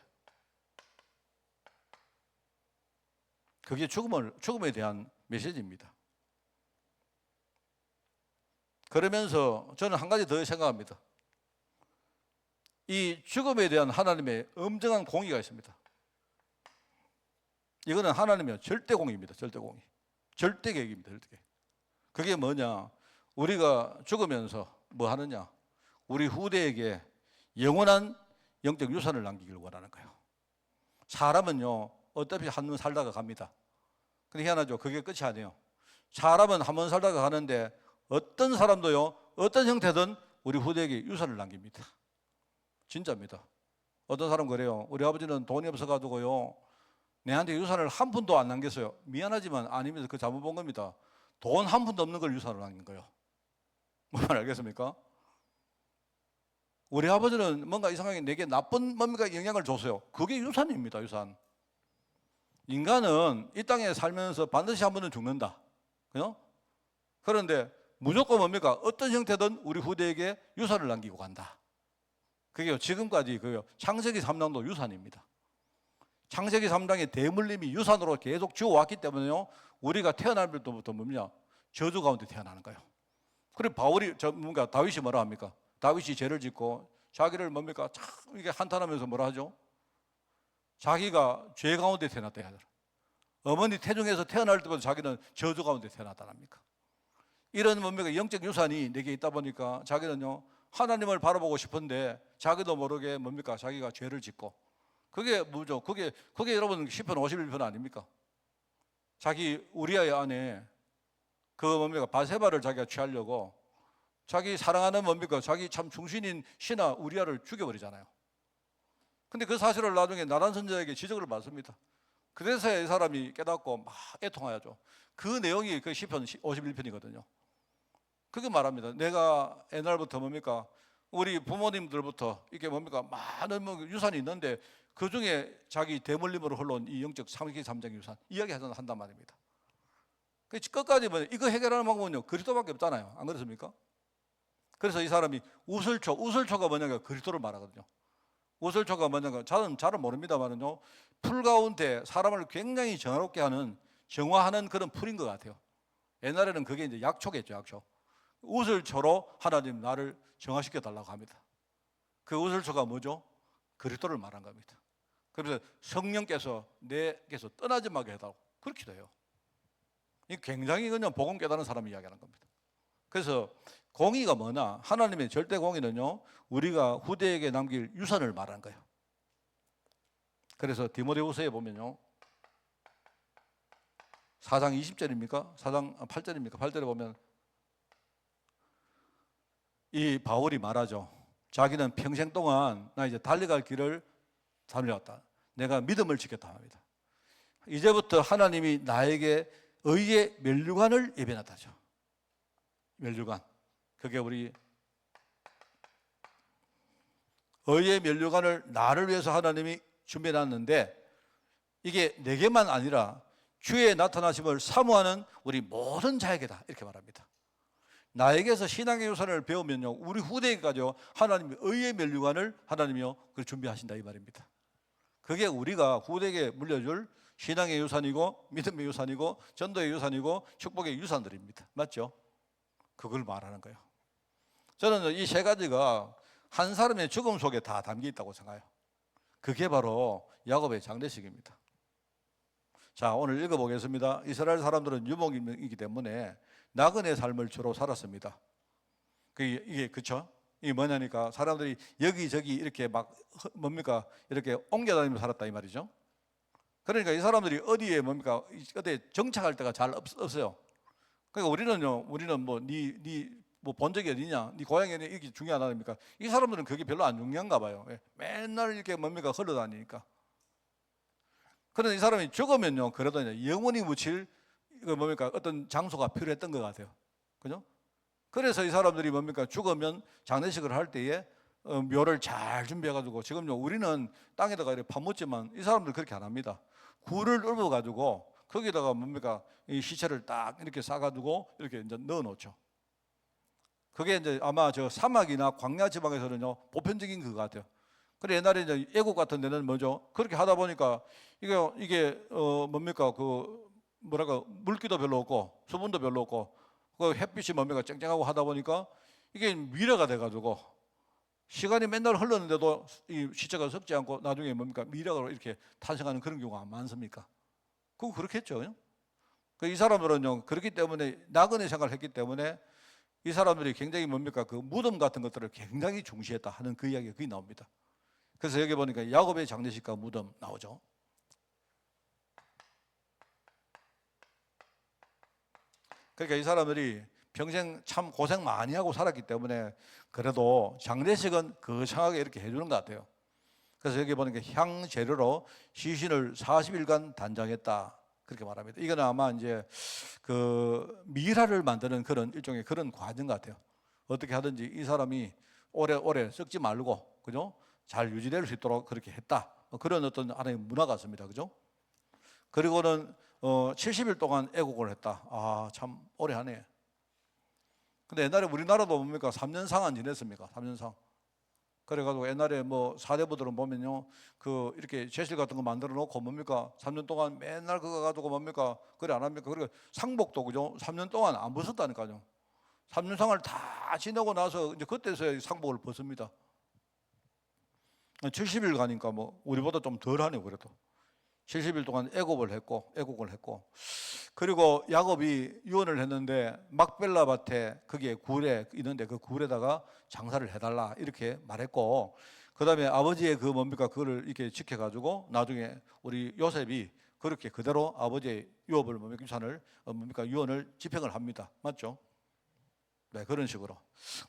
그게 죽음에 대한 메시지입니다. 그러면서 저는 한 가지 더 생각합니다. 이 죽음에 대한 하나님의 엄정한 공의가 있습니다. 이거는 하나님의 절대공의입니다. 절대공의. 절대계획입니다. 절대계획. 그게 뭐냐? 우리가 죽으면서 뭐 하느냐? 우리 후대에게 영원한 영적 유산을 남기길 원하는 거예요. 사람은요, 어차피 한 번 살다가 갑니다. 근데 희한하죠? 그게 끝이 아니에요. 사람은 한 번 살다가 가는데 어떤 사람도요, 어떤 형태든 우리 후대에게 유산을 남깁니다. 진짜입니다. 어떤 사람 그래요. 우리 아버지는 돈이 없어가지고요, 내한테 유산을 한 푼도 안 남겼어요. 미안하지만 아닙니다. 그 잘못 본 겁니다. 돈 한 푼도 없는 걸 유산으로 남긴 거예요. 뭔 말 알겠습니까? 우리 아버지는 뭔가 이상하게 내게 나쁜 뭡니까 영향을 줬어요. 그게 유산입니다. 유산. 인간은 이 땅에 살면서 반드시 한 번은 죽는다. 그죠? 그런데 무조건 뭡니까? 어떤 형태든 우리 후대에게 유산을 남기고 간다. 그게 지금까지 그 창세기 3장도 유산입니다. 창세기 3장의 대물림이 유산으로 계속 지어왔기 때문에요, 우리가 태어날 때부터 뭡니까? 저주 가운데 태어나는 거예요. 그리고 바울이, 뭔가 다윗이 뭐라 합니까? 다윗이 죄를 짓고 자기를 뭡니까 참 이게 한탄하면서 뭐라 하죠? 자기가 죄 가운데 태어났다 하더라. 어머니 태중에서 태어날 때부터 자기는 저주 가운데 태어났다랍니까? 이런 뭡니까 영적 유산이 내게 있다 보니까 자기는요 하나님을 바라보고 싶은데 자기도 모르게 뭡니까 자기가 죄를 짓고 그게 뭐죠? 그게 여러분 시편 51편 아닙니까? 자기 우리아의 아내 그 뭡니까 바세바를 자기가 취하려고 자기 사랑하는 뭡니까 자기 참 중신인 신하 우리아를 죽여버리잖아요. 근데 그 사실을 나중에 나단 선지자에게 지적을 받습니다. 그래서 이 사람이 깨닫고 막 애통하야죠. 그 내용이 그 시편 51편이거든요. 그게 말합니다. 내가 옛날부터 뭡니까 우리 부모님들부터 이게 뭡니까 많은 유산이 있는데 그 중에 자기 대물림으로 흘러온 이 영적 3장 유산 이야기 한단 말입니다. 끝까지 뭐 이거 해결하는 방법은요 그리스도밖에 없잖아요. 안 그렇습니까? 그래서 이 사람이 우슬초가 뭐냐면 그리스도를 말하거든요. 우슬초가 뭐냐면 잘은 모릅니다만은요 풀 가운데 사람을 굉장히 정화롭게 하는 정화하는 그런 풀인 것 같아요. 옛날에는 그게 이제 약초겠죠, 약초. 우슬초로 하나님 나를 정화시켜 달라고 합니다. 그 우슬초가 뭐죠? 그리스도를 말한 겁니다. 그래서 성령께서 내게서 떠나지 말게 해달라고 그렇기도 해요. 이 굉장히 그냥 복음 깨달은 사람이 이야기하는 겁니다. 그래서 공의가 뭐냐? 하나님의 절대 공의는요 우리가 후대에게 남길 유산을 말하는 거예요. 그래서 디모데후서에 보면요 4장 20절입니까? 4장 8절입니까? 8절에 보면 이 바울이 말하죠. 자기는 평생 동안 나 이제 달려갈 길을 달려왔다. 내가 믿음을 지켰다 합니다. 이제부터 하나님이 나에게 의의 면류관을 예배놨다죠. 면류관. 그게 우리 의의 면류관을 나를 위해서 하나님이 준비해놨는데 이게 내게만 아니라 주의 나타나심을 사모하는 우리 모든 자에게다 이렇게 말합니다. 나에게서 신앙의 유산을 배우면요 우리 후대에까지요 하나님이 의의 면류관을 하나님이요 그걸 준비하신다 이 말입니다. 그게 우리가 후대에게 물려줄 신앙의 유산이고 믿음의 유산이고 전도의 유산이고 축복의 유산들입니다. 맞죠? 그걸 말하는 거예요. 저는 이 세 가지가 한 사람의 죽음 속에 다 담겨 있다고 생각해요. 그게 바로 야곱의 장례식입니다. 자, 오늘 읽어보겠습니다. 이스라엘 사람들은 유목이기 때문에 나그네 삶을 주로 살았습니다. 이게 그쵸? 이게 뭐냐니까 사람들이 여기저기 이렇게 막 뭡니까 이렇게 옮겨다니면서 살았다 이 말이죠. 그러니까 이 사람들이 어디에 뭡니까 어디에 정착할 데가 잘 없어요. 그러니까 우리는 뭐 뭐 본 적이 어디냐, 네 고향이 어디냐 이게 중요하다니까 이 사람들은 그게 별로 안 중요한가 봐요. 맨날 이렇게 뭡니까 흘러다니니까. 그런데 이 사람이 죽으면요 그래도 이제 영원히 묻힐 이거 뭡니까 어떤 장소가 필요했던 것 같아요. 그죠? 그래서 이 사람들이 뭡니까 죽으면 장례식을 할 때에 묘를 잘 준비해가지고 지금요 우리는 땅에다가 이렇게 파묻지만 이 사람들 그렇게 안 합니다. 굴을 읊어가지고 거기다가 뭡니까 이 시체를 딱 이렇게 싸가지고 이렇게 이제 넣어놓죠. 그게 이제 아마 저 사막이나 광야 지방에서는요 보편적인 것 같아요. 그래 옛날에 이제 애국 같은 데는 뭐죠? 그렇게 하다 보니까 이게 뭡니까 그 뭐랄까 물기도 별로 없고 수분도 별로 없고 그 햇빛이 뭡니까 쨍쨍하고 하다 보니까 이게 미래가 돼가지고 시간이 맨날 흘렀는데도 이 시체가 썩지 않고 나중에 뭡니까 미래가 이렇게 탄생하는 그런 경우가 많습니까? 그거 그렇겠죠. 이 사람들은요 그렇기 때문에 나그네 생활을 했기 때문에 이 사람들이 굉장히 뭡니까 그 무덤 같은 것들을 굉장히 중시했다 하는 그 이야기가 거기 나옵니다. 그래서 여기 보니까 야곱의 장례식과 무덤 나오죠. 그러니까 이 사람들이 평생 참 고생 많이 하고 살았기 때문에 그래도 장례식은 거창하게 이렇게 해주는 것 같아요. 그래서 여기 보니까 향재료로 시신을 40일간 단장했다 그렇게 말합니다. 이거는 아마 이제 그 미라를 만드는 그런 일종의 그런 과정 같아요. 어떻게 하든지 이 사람이 오래 썩지 말고 그죠? 잘 유지될 수 있도록 그렇게 했다. 그런 어떤 하나의 문화 같습니다. 그죠? 그리고는 70일 동안 애국을 했다. 아, 참 오래 하네. 근데 옛날에 우리나라도 뭡니까? 3년상안 지냈습니까? 3년상. 그래가지고 옛날에 뭐 사대부들은 보면요, 그 이렇게 제실 같은 거 만들어 놓고 뭡니까? 3년 동안 맨날 그거 가지고 뭡니까? 그래 안 합니까? 그리고 상복도 그죠? 3년 동안 안 벗었다니까요. 3년상을 다 지내고 나서 이제 그때서야 상복을 벗습니다. 70일 가니까 뭐 우리보다 좀 덜하네요. 그래도 70일 동안 애곡을 했고 그리고 야곱이 유언을 했는데 막벨라 밭에 거기에 굴에 있는데 그 굴에다가 장사를 해달라 이렇게 말했고, 그 다음에 아버지의 그 뭡니까 그거를 이렇게 지켜가지고 나중에 우리 요셉이 그렇게 그대로 아버지의 유업을 뭡니까 유산을 뭡니까 유언을 집행을 합니다. 맞죠? 네, 그런 식으로.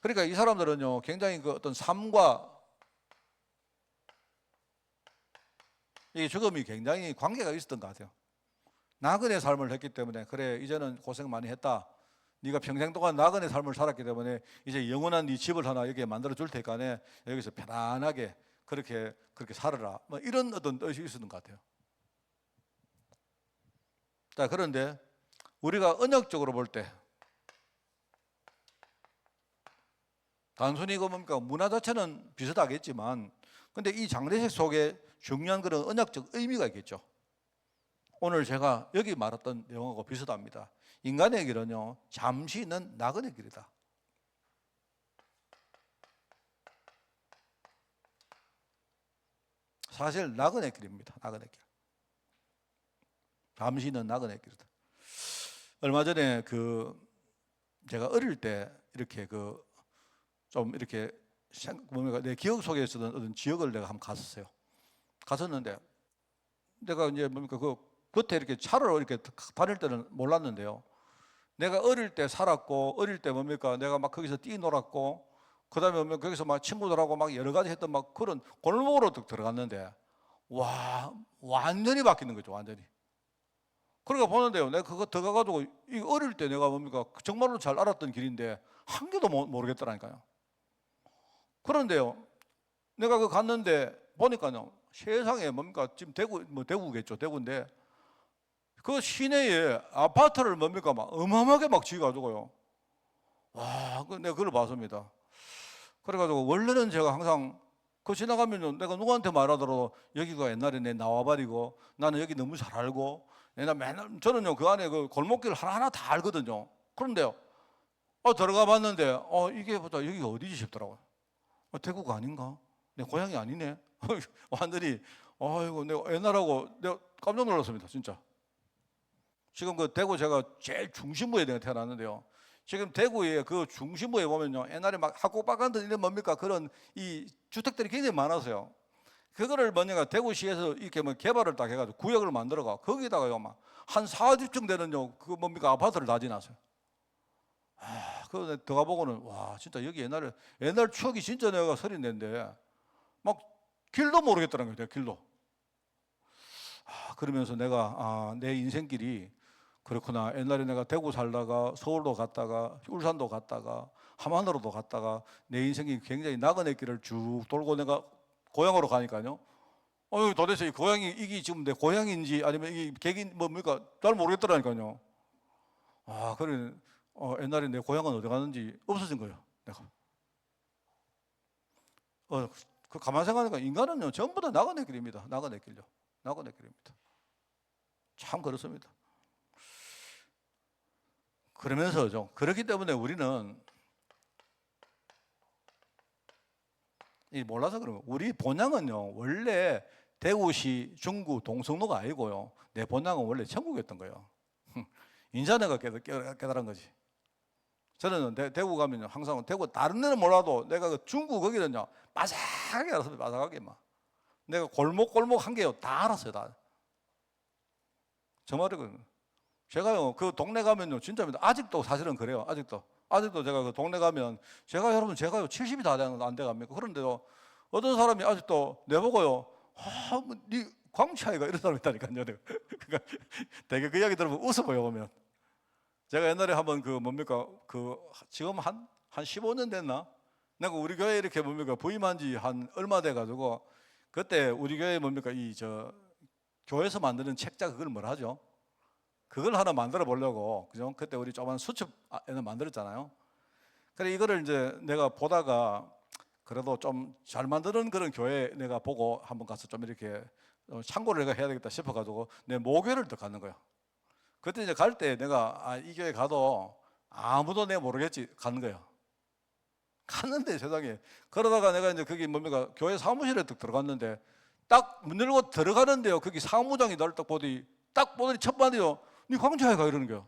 그러니까 이 사람들은요 굉장히 그 어떤 삶과 이 죽음이 굉장히 관계가 있었던 것 같아요. 나그네 삶을 했기 때문에 그래 이제는 고생 많이 했다. 네가 평생 동안 나그네 삶을 살았기 때문에 이제 영원한 네 집을 하나 여기에 만들어 줄 테니까 여기서 편안하게 그렇게 살아라. 뭐 이런 어떤 뜻이 있었던 것 같아요. 자, 그런데 우리가 언역적으로 볼 때 단순히 그 뭡니까 문화 자체는 비슷하겠지만 근데 이 장례식 속에 중요한 그런 언약적 의미가 있겠죠. 오늘 제가 여기 말했던 내용하고 비슷합니다. 인간의 길은요 잠시 있는 나그네 길이다. 사실 나그네 길입니다. 나그네 길. 잠시 있는 나그네 길이다. 얼마 전에 제가 어릴 때 이렇게 좀 이렇게 뭡니까 내 기억 속에 있었던 어떤 지역을 내가 한번 갔었는데 내가 이제 뭡니까 그때 이렇게 차로 이렇게 다닐 때는 몰랐는데요. 내가 어릴 때 살았고 어릴 때 뭡니까 내가 막 거기서 뛰놀았고 그다음에 뭡니까 거기서 막 친구들하고 막 여러 가지 했던 막 그런 골목으로 들어갔는데 와 완전히 바뀌는 거죠. 완전히. 그러니까 보는데요. 내가 그거 들어가가지고 이 어릴 때 내가 뭡니까 정말로 잘 알았던 길인데 한 개도 모르겠더라니까요. 그런데요. 내가 갔는데 보니까요. 세상에 뭡니까 지금 대구겠죠. 대구인데 그 시내에 아파트를 뭡니까 막 어마어마하게 막 지어가지고요. 와, 내가 그걸 봤습니다. 그래가지고 원래는 제가 항상 지나가면 내가 누구한테 말하더라도 여기가 옛날에 내 나와버리고 나는 여기 너무 잘 알고 맨날 저는요 그 안에 그 골목길 하나하나 다 알거든요. 그런데요, 들어가 봤는데 이게 보자 여기가 어디지 싶더라고요. 대구가 아닌가? 내 고향이 아니네. 완전히 아이고 내가 옛날하고 내가 깜짝 놀랐습니다. 진짜. 지금 대구 제가 제일 중심부에 내가 태어났는데요. 지금 대구의 그 중심부에 보면요. 옛날에 막 학국박한들 이런 뭡니까 그런 이 주택들이 굉장히 많아서요. 그거를 뭐냐가 대구시에서 이렇게 뭐 개발을 딱 해가지고 구역을 만들어가 거기다가요 막 한 4집쯤 되는요 그 뭡니까 아파트를 다 지났어요. 그거 들어가 보고는 와 진짜 여기 옛날 추억이 진짜 내가 서린데인데 막 길도 모르겠더라는 거예요. 길도. 그러면서 내가 내 인생길이 그렇구나. 옛날에 내가 대구 살다가 서울도 갔다가 울산도 갔다가 함안으로도 갔다가 내 인생이 굉장히 나그네 길을 쭉 돌고 내가 고향으로 가니까요. 도대체 이 고향이 이게 지금 내 고향인지 아니면 이게 객인 뭡니까 잘 모르겠더라니까요. 그래 옛날에 내 고향은 어디 갔는지 없어진 거예요. 내가. 가만 생각하니까 인간은요 전부 다 나그네 길입니다. 나그네 길요. 나그네 길입니다. 참 그렇습니다. 그러면서죠. 그렇기 때문에 우리는 몰라서 그런 거예요. 우리 본향은요 원래 대구시 중구 동성로가 아니고요. 내 본향은 원래 천국이었던 거예요. 인자네가 깨달은 거지. 저는 대구 가면 항상 대구 다른 데는 몰라도 내가 그 중구 거기는요 바삭하게 알았습니다. 바삭하게 막 내가 골목 한 개요 다 알았어요. 다. 정말이거든요. 제가요 그 동네 가면요 진짜입니다. 아직도 사실은 그래요. 아직도 제가 그 동네 가면 제가요 70이 다 안 돼 갑니까? 그런데도 어떤 사람이 아직도 내보고요 네 광채아이가 이런 사람이 있다니까요. 그러니까 되게 그 이야기 들으면 웃어보여 보면. 제가 옛날에 한번 지금 한 15년 됐나? 내가 우리 교회 이렇게 부임한 지 한 얼마 돼 가지고 그때 우리 교회 교회에서 만드는 책자 그걸 뭐라 하죠? 그걸 하나 만들어 보려고 그죠? 그때 우리 조그만 수첩에는 만들었잖아요. 그래 이거를 이제 내가 보다가 그래도 좀 잘 만드는 그런 교회 내가 보고 한번 가서 좀 이렇게 참고를 내가 해야 되겠다 싶어 가지고 내 모교를 더 가는 거야. 그때 이제 갈 때 내가 이 교회 가도 아무도 내가 모르겠지 가는 거야. 갔는데 세상에. 그러다가 내가 이제 거기 뭡니까 교회 사무실에 딱 들어갔는데 딱 문 열고 들어가는데요. 거기 사무장이 나를 딱 보더니 첫 마디요. 니 광주야가 이러는 거요.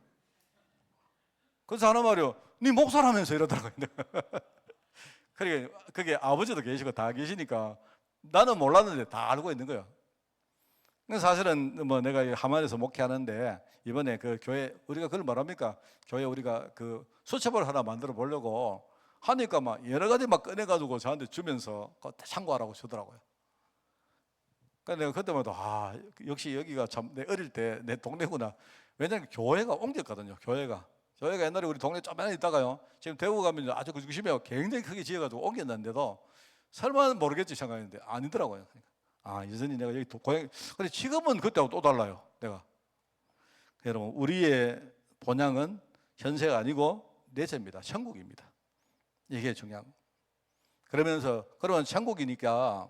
그래서 하나 말이요. 니 목사라면서 이러더라고요. 그러니까 그게 아버지도 계시고 다 계시니까 나는 몰랐는데 다 알고 있는 거예요. 사실은 뭐 내가 하만에서 목회하는데 이번에 그 교회 우리가 그걸 말합니까? 교회 우리가 그 수첩을 하나 만들어 보려고 하니까 막 여러 가지 막 꺼내가지고 저한테 주면서 그거 참고하라고 주더라고요. 그러니까 내가 그때마다 역시 여기가 참 내 어릴 때 내 동네구나. 왜냐하면 교회가 옮겼거든요. 교회가 옛날에 우리 동네 조금만 있다가요. 지금 대구 가면 아주 그 중심에 굉장히 크게 지어가지고 옮겼는데도 설마 모르겠지 생각했는데 아니더라고요. 그러니까 여전히 내가 여기 고향. 근데 지금은 그때하고 또 달라요. 내가. 여러분 우리의 본향은 현세가 아니고 내세입니다. 천국입니다. 이게 중요한. 그러면 천국이니까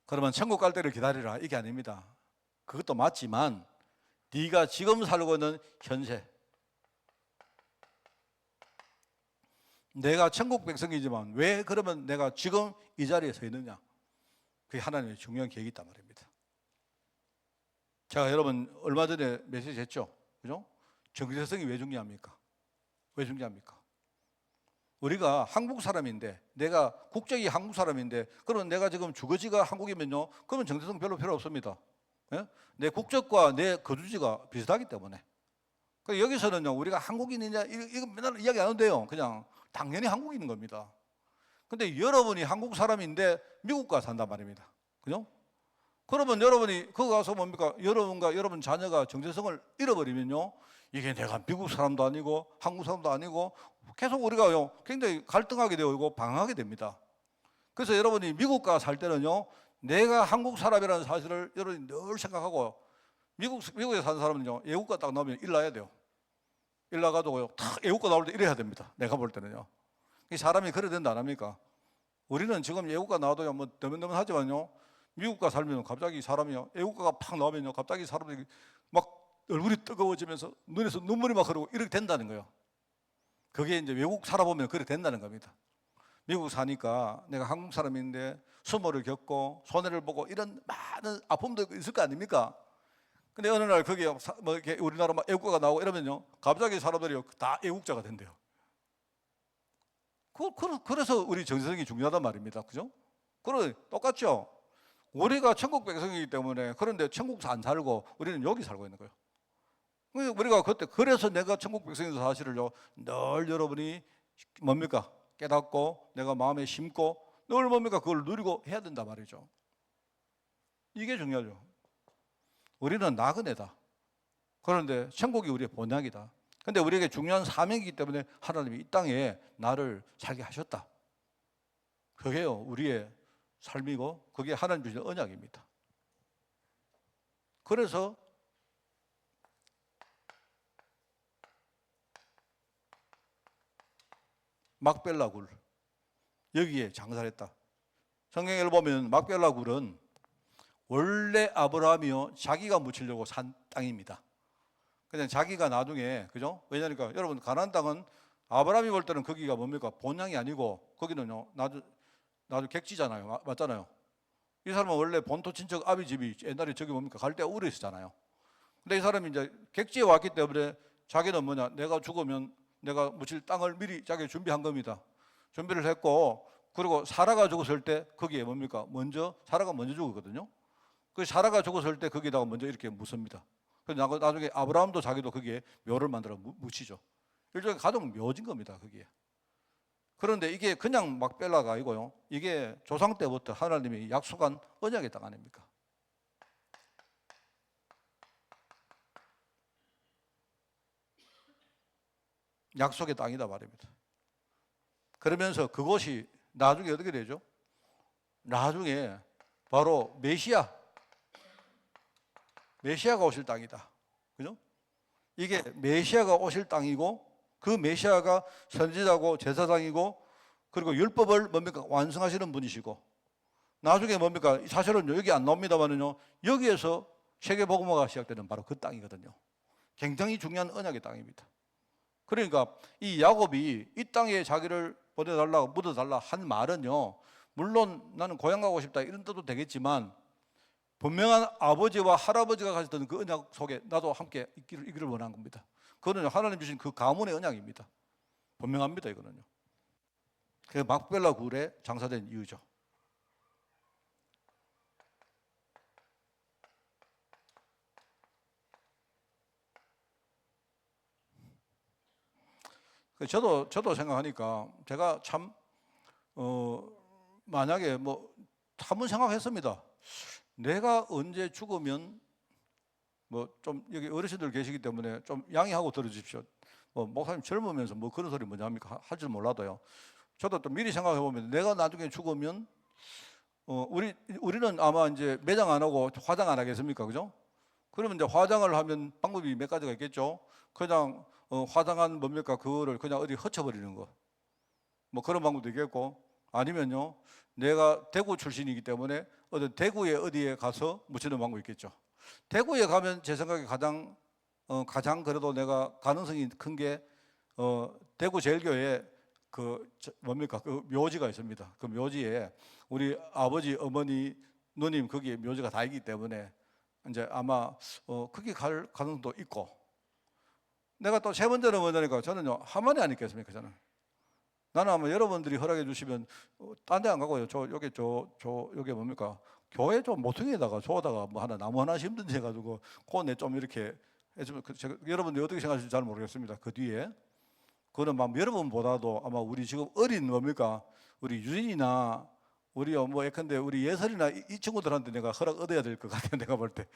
그러면 천국 갈 때를 기다리라 이게 아닙니다. 그것도 맞지만 네가 지금 살고 있는 현세, 내가 천국 백성이지만 왜 그러면 내가 지금 이 자리에 서 있느냐? 그게 하나님의 중요한 계획이 있단 말입니다. 제가 여러분 얼마 전에 메시지 했죠, 그죠? 정체성이 왜 중요합니까? 왜 중요합니까? 우리가 한국 사람인데, 내가 국적이 한국 사람인데, 그러면 내가 지금 주거지가 한국이면요, 그러면 정체성 별로 필요 없습니다. 예? 내 국적과 내 거주지가 비슷하기 때문에. 그러니까 여기서는요, 우리가 한국인이냐 이거 맨날 이야기 안 하는데요, 그냥 당연히 한국인인 겁니다. 근데 여러분이 한국 사람인데 미국 가 산단 말입니다. 그죠? 그러면 여러분이 거기 가서 뭡니까? 여러분과 여러분 자녀가 정체성을 잃어버리면요, 이게 내가 미국 사람도 아니고 한국 사람도 아니고 계속 우리가요 굉장히 갈등하게 되고 방황하게 됩니다. 그래서 여러분이 미국 가 살 때는요, 내가 한국 사람이라는 사실을 여러분이 늘 생각하고, 미국에 사는 사람은요 애국가 딱 나오면 일 나야 돼요. 일 나가지고요 탁 애국가 나올 때 이래야 됩니다. 내가 볼 때는요. 이 사람이 그래야 된다 안 합니까? 우리는 지금 애국가 나와도요 뭐 더문더문하지만요, 미국 가 살면 갑자기 사람이요 애국가가 팍 나오면요 갑자기 사람들이 막 얼굴이 뜨거워지면서 눈에서 눈물이 막 흐르고 이렇게 된다는 거예요. 그게 이제 외국 살아보면 그렇게 된다는 겁니다. 미국 사니까 내가 한국 사람인데 수모를 겪고 손해를 보고 이런 많은 아픔도 있을 거 아닙니까? 근데 어느 날 거기에 뭐 이렇게 우리나라 막 애국가가 나오고 이러면요 갑자기 사람들이 다 애국자가 된대요. 그래서 우리 정체성이 중요하단 말입니다. 그죠? 그래 똑같죠? 우리가 천국 백성이기 때문에, 그런데 천국에서 안 살고 우리는 여기 살고 있는 거예요. 우리가 그때 그래서 내가 천국 백성인 사실을요 늘 여러분이 뭡니까? 깨닫고 내가 마음에 심고 늘 뭡니까? 그걸 누리고 해야 된단 말이죠. 이게 중요하죠. 우리는 나그네다. 그런데 천국이 우리의 본향이다. 근데 우리에게 중요한 사명이기 때문에 하나님이 이 땅에 나를 살게 하셨다. 그게요 우리의 삶이고 그게 하나님 주신 언약입니다. 그래서 막벨라 굴 여기에 장사를 했다. 성경을 보면 막벨라 굴은 원래 아브라함이요 자기가 묻히려고 산 땅입니다. 그냥 자기가 나중에, 그죠? 왜냐니까 여러분 가나안 땅은 아브라함이 볼 때는 거기가 뭡니까? 본향이 아니고 거기는요 나도 객지잖아요. 맞잖아요. 이 사람은 원래 본토 친척 아비 집이 옛날에 저기 뭡니까? 갈대아 우르에 있었잖아요. 근데 이 사람이 이제 객지에 왔기 때문에 자기는 뭐냐? 내가 죽으면 내가 묻힐 땅을 미리 자기 준비한 겁니다. 준비를 했고, 그리고 사라가 죽었을 때 거기에 뭡니까? 사라가 먼저 죽었거든요. 그 사라가 죽었을 때 거기다가 먼저 이렇게 묻습니다. 그래서 나중에 아브라함도 자기도 거기에 묘를 만들어 묻히죠. 일종의 가족 묘진 겁니다. 거기에. 그런데 이게 그냥 막벨라가 아니고요, 이게 조상 때부터 하나님이 약속한 언약의 땅 아닙니까? 약속의 땅이다 말입니다. 그러면서 그곳이 나중에 어떻게 되죠? 나중에 바로 메시아가 오실 땅이다. 그죠? 이게 메시아가 오실 땅이고, 그 메시아가 선지자고 제사장이고, 그리고 율법을 뭡니까? 완성하시는 분이시고, 나중에 뭡니까? 사실은 여기 안 나옵니다만은요, 여기에서 세계복음화가 시작되는 바로 그 땅이거든요. 굉장히 중요한 언약의 땅입니다. 그러니까 이 야곱이 이 땅에 자기를 보내달라고 묻어달라 한 말은요, 물론 나는 고향 가고 싶다 이런 뜻도 되겠지만 분명한 아버지와 할아버지가 가졌던 그 언약 속에 나도 함께 있기를 원한 겁니다. 그거는 하나님 주신 그 가문의 언약입니다. 분명합니다. 이거는요. 그 막벨라 굴에 장사된 이유죠. 저도 생각하니까 제가 참 만약에 뭐 한번 생각했습니다. 내가 언제 죽으면 뭐 좀 여기 어르신들 계시기 때문에 좀 양해하고 들어주십시오. 뭐 목사님 젊으면서 뭐 그런 소리 뭐냐 합니까? 할 줄 몰라도요. 저도 또 미리 생각해 보면 내가 나중에 죽으면 우리는 아마 이제 매장 안 하고 화장 안 하겠습니까? 그죠? 그러면 이제 화장을 하면 방법이 몇 가지가 있겠죠. 그냥 화장한 뭡니까? 그거를 그냥 어디 흩어버리는 거. 뭐 그런 방법도 있겠고, 아니면요, 내가 대구 출신이기 때문에 어떤 대구에 어디에 가서 묻히는 방법이 있겠죠. 대구에 가면 제 생각에 가장 그래도 내가 가능성이 큰 게 대구 제일교회에 뭡니까? 그 묘지가 있습니다. 그 묘지에 우리 아버지, 어머니, 누님 거기에 묘지가 다 있기 때문에 이제 아마 거기 갈 가능성도 있고, 내가 또 세 번째는 뭐냐니까 저는요 하만에 안 있겠습니까? 나는 아마 여러분들이 허락해 주시면 딴 데 안 가고요. 여기 뭡니까? 교회 좀 모퉁이에다가 저다가 뭐 하나 나무 하나 심든지 해가지고 그내 좀 이렇게 해주면 여러분들이 어떻게 생각하실지 잘 모르겠습니다. 그 뒤에 그거는 막 여러분보다도 아마 우리 지금 어린 뭡니까? 우리 유진이나 우리 뭐 예컨대 우리 예설이나 이 친구들한테 내가 허락 얻어야 될 것 같아요. 내가 볼 때.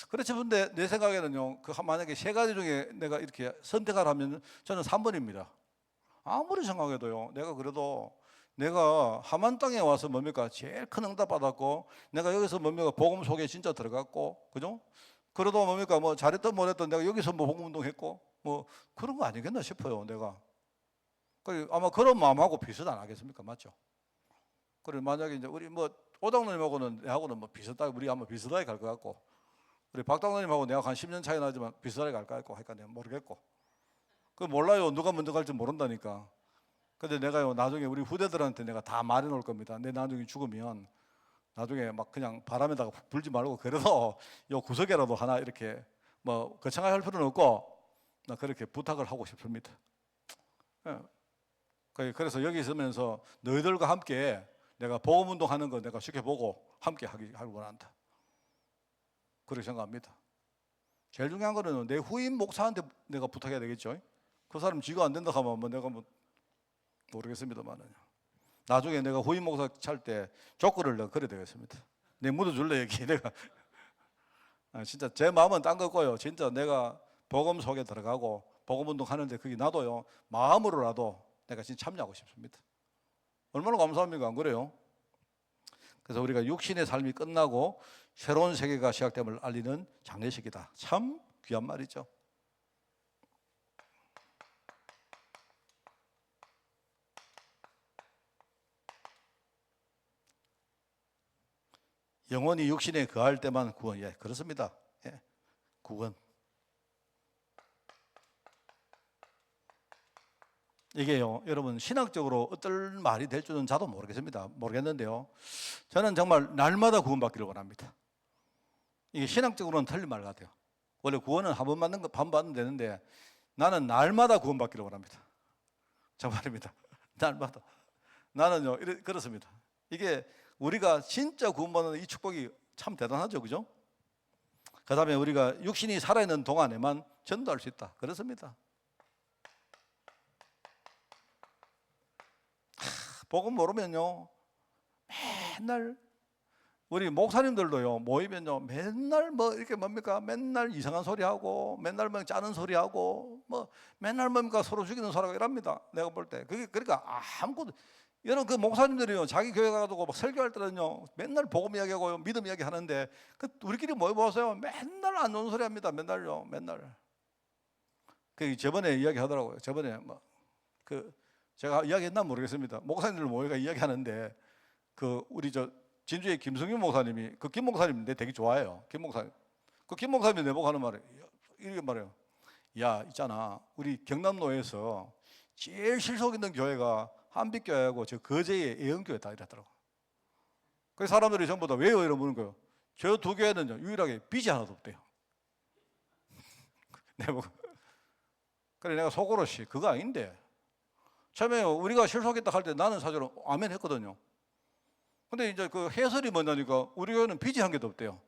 그렇지. 근데 내 생각에는요, 만약에 세 가지 중에 내가 이렇게 선택하라면 저는 3번입니다. 아무리 생각해도요, 내가 그래도 내가 하만 땅에 와서 뭡니까? 제일 큰 응답 받았고, 내가 여기서 뭡니까? 복음 속에 진짜 들어갔고, 그죠? 그래도 뭡니까? 뭐 잘했던 못했던 내가 여기서 뭐 복음 운동했고, 뭐 그런 거 아니겠나 싶어요, 내가. 아마 그런 마음하고 비슷 안 하겠습니까? 맞죠? 그리고 만약에 이제 우리 뭐 오당노님하고는 내하고는 뭐 비슷하게 우리 아마 비슷하게 갈 것 같고, 우리 박당노님하고 내가 한 10년 차이 나지만 비슷하게 갈 것 같고, 하니까 내가 모르겠고. 몰라요. 누가 먼저 갈지 모른다니까. 근데 내가요 나중에 우리 후대들한테 내가 다 말해 놓을 겁니다. 내 나중에 죽으면 나중에 막 그냥 바람에다가 불지 말고 그래도 요 구석에라도 하나 이렇게 뭐 거창하게 할 필요는 없고 나 그렇게 부탁을 하고 싶습니다. 그래서 여기 있으면서 너희들과 함께 내가 복음 운동하는 거 내가 지켜보고 함께 하길 원한다. 그렇게 생각합니다. 제일 중요한 거는 내 후임 목사한테 내가 부탁해야 되겠죠. 그 사람 지가 안 된다 하면 뭐 내가 뭐 모르겠습니다만은 나중에 내가 후임 목사 찰 때 조건을 내가 그래야 되겠습니다. 내 묻어줄래 여기 내가 진짜 제 마음은 딴 거고요. 진짜 내가 복음 속에 들어가고 복음 운동하는데 거기 나도요 마음으로라도 내가 진짜 참여하고 싶습니다. 얼마나 감사합니까? 안 그래요? 그래서 우리가 육신의 삶이 끝나고 새로운 세계가 시작됨을 알리는 장례식이다. 참 귀한 말이죠. 영혼이 육신에 거할 때만 구원. 예, 그렇습니다. 예, 구원. 이게요, 여러분 신학적으로 어떤 말이 될 줄은 저도 모르겠는데요. 저는 정말 날마다 구원받기를 원합니다. 이게 신학적으로는 틀린 말 같아요. 원래 구원은 한 번 받으면 되는데 나는 날마다 구원받기를 원합니다. 정말입니다. 날마다. 나는요, 그렇습니다. 이게 우리가 진짜 구원받는 이 축복이 참 대단하죠, 그죠? 그 다음에 우리가 육신이 살아있는 동안에만 전도할 수 있다. 그렇습니다. 복음 모르면요, 맨날 우리 목사님들도요 모이면요 맨날 뭐 이렇게 뭡니까 맨날 이상한 소리 하고 맨날 뭐 짜는 소리 하고 뭐 맨날 뭡니까 서로 죽이는 소리가 이랍니다. 내가 볼 때 그게 그러니까 아무것도. 여러분 그 목사님들이요 자기 교회 가가지고 막 설교할 때는요 맨날 복음 이야기하고 믿음 이야기 하는데 우리끼리 모여보세요 맨날 안 좋은 소리 합니다. 맨날. 그 저번에 이야기 하더라고요. 저번에 뭐 제가 이야기했나 모르겠습니다. 목사님들 모여가 이야기하는데 우리 진주의 김성윤 목사님이 김 목사님 내 되게 좋아해요. 김 목사님. 김 목사님이 내보고 하는 말이 이렇게 말해요. 야, 있잖아. 우리 경남로에서 제일 실속 있는 교회가 한빛교회하고 저 거제의 예언교회다 이랬더라고. 그 사람들이 전부 다 왜요? 이러고 묻는 거예요. 저 두 교회는 유일하게 빚이 하나도 없대요. 내가 그래 내가 속으로 그거 아닌데. 처음에 우리가 실속했다 할 때 나는 사실은 아멘 했거든요. 근데 이제 그 해설이 뭐냐니까 우리 교회는 빚이 한 개도 없대요.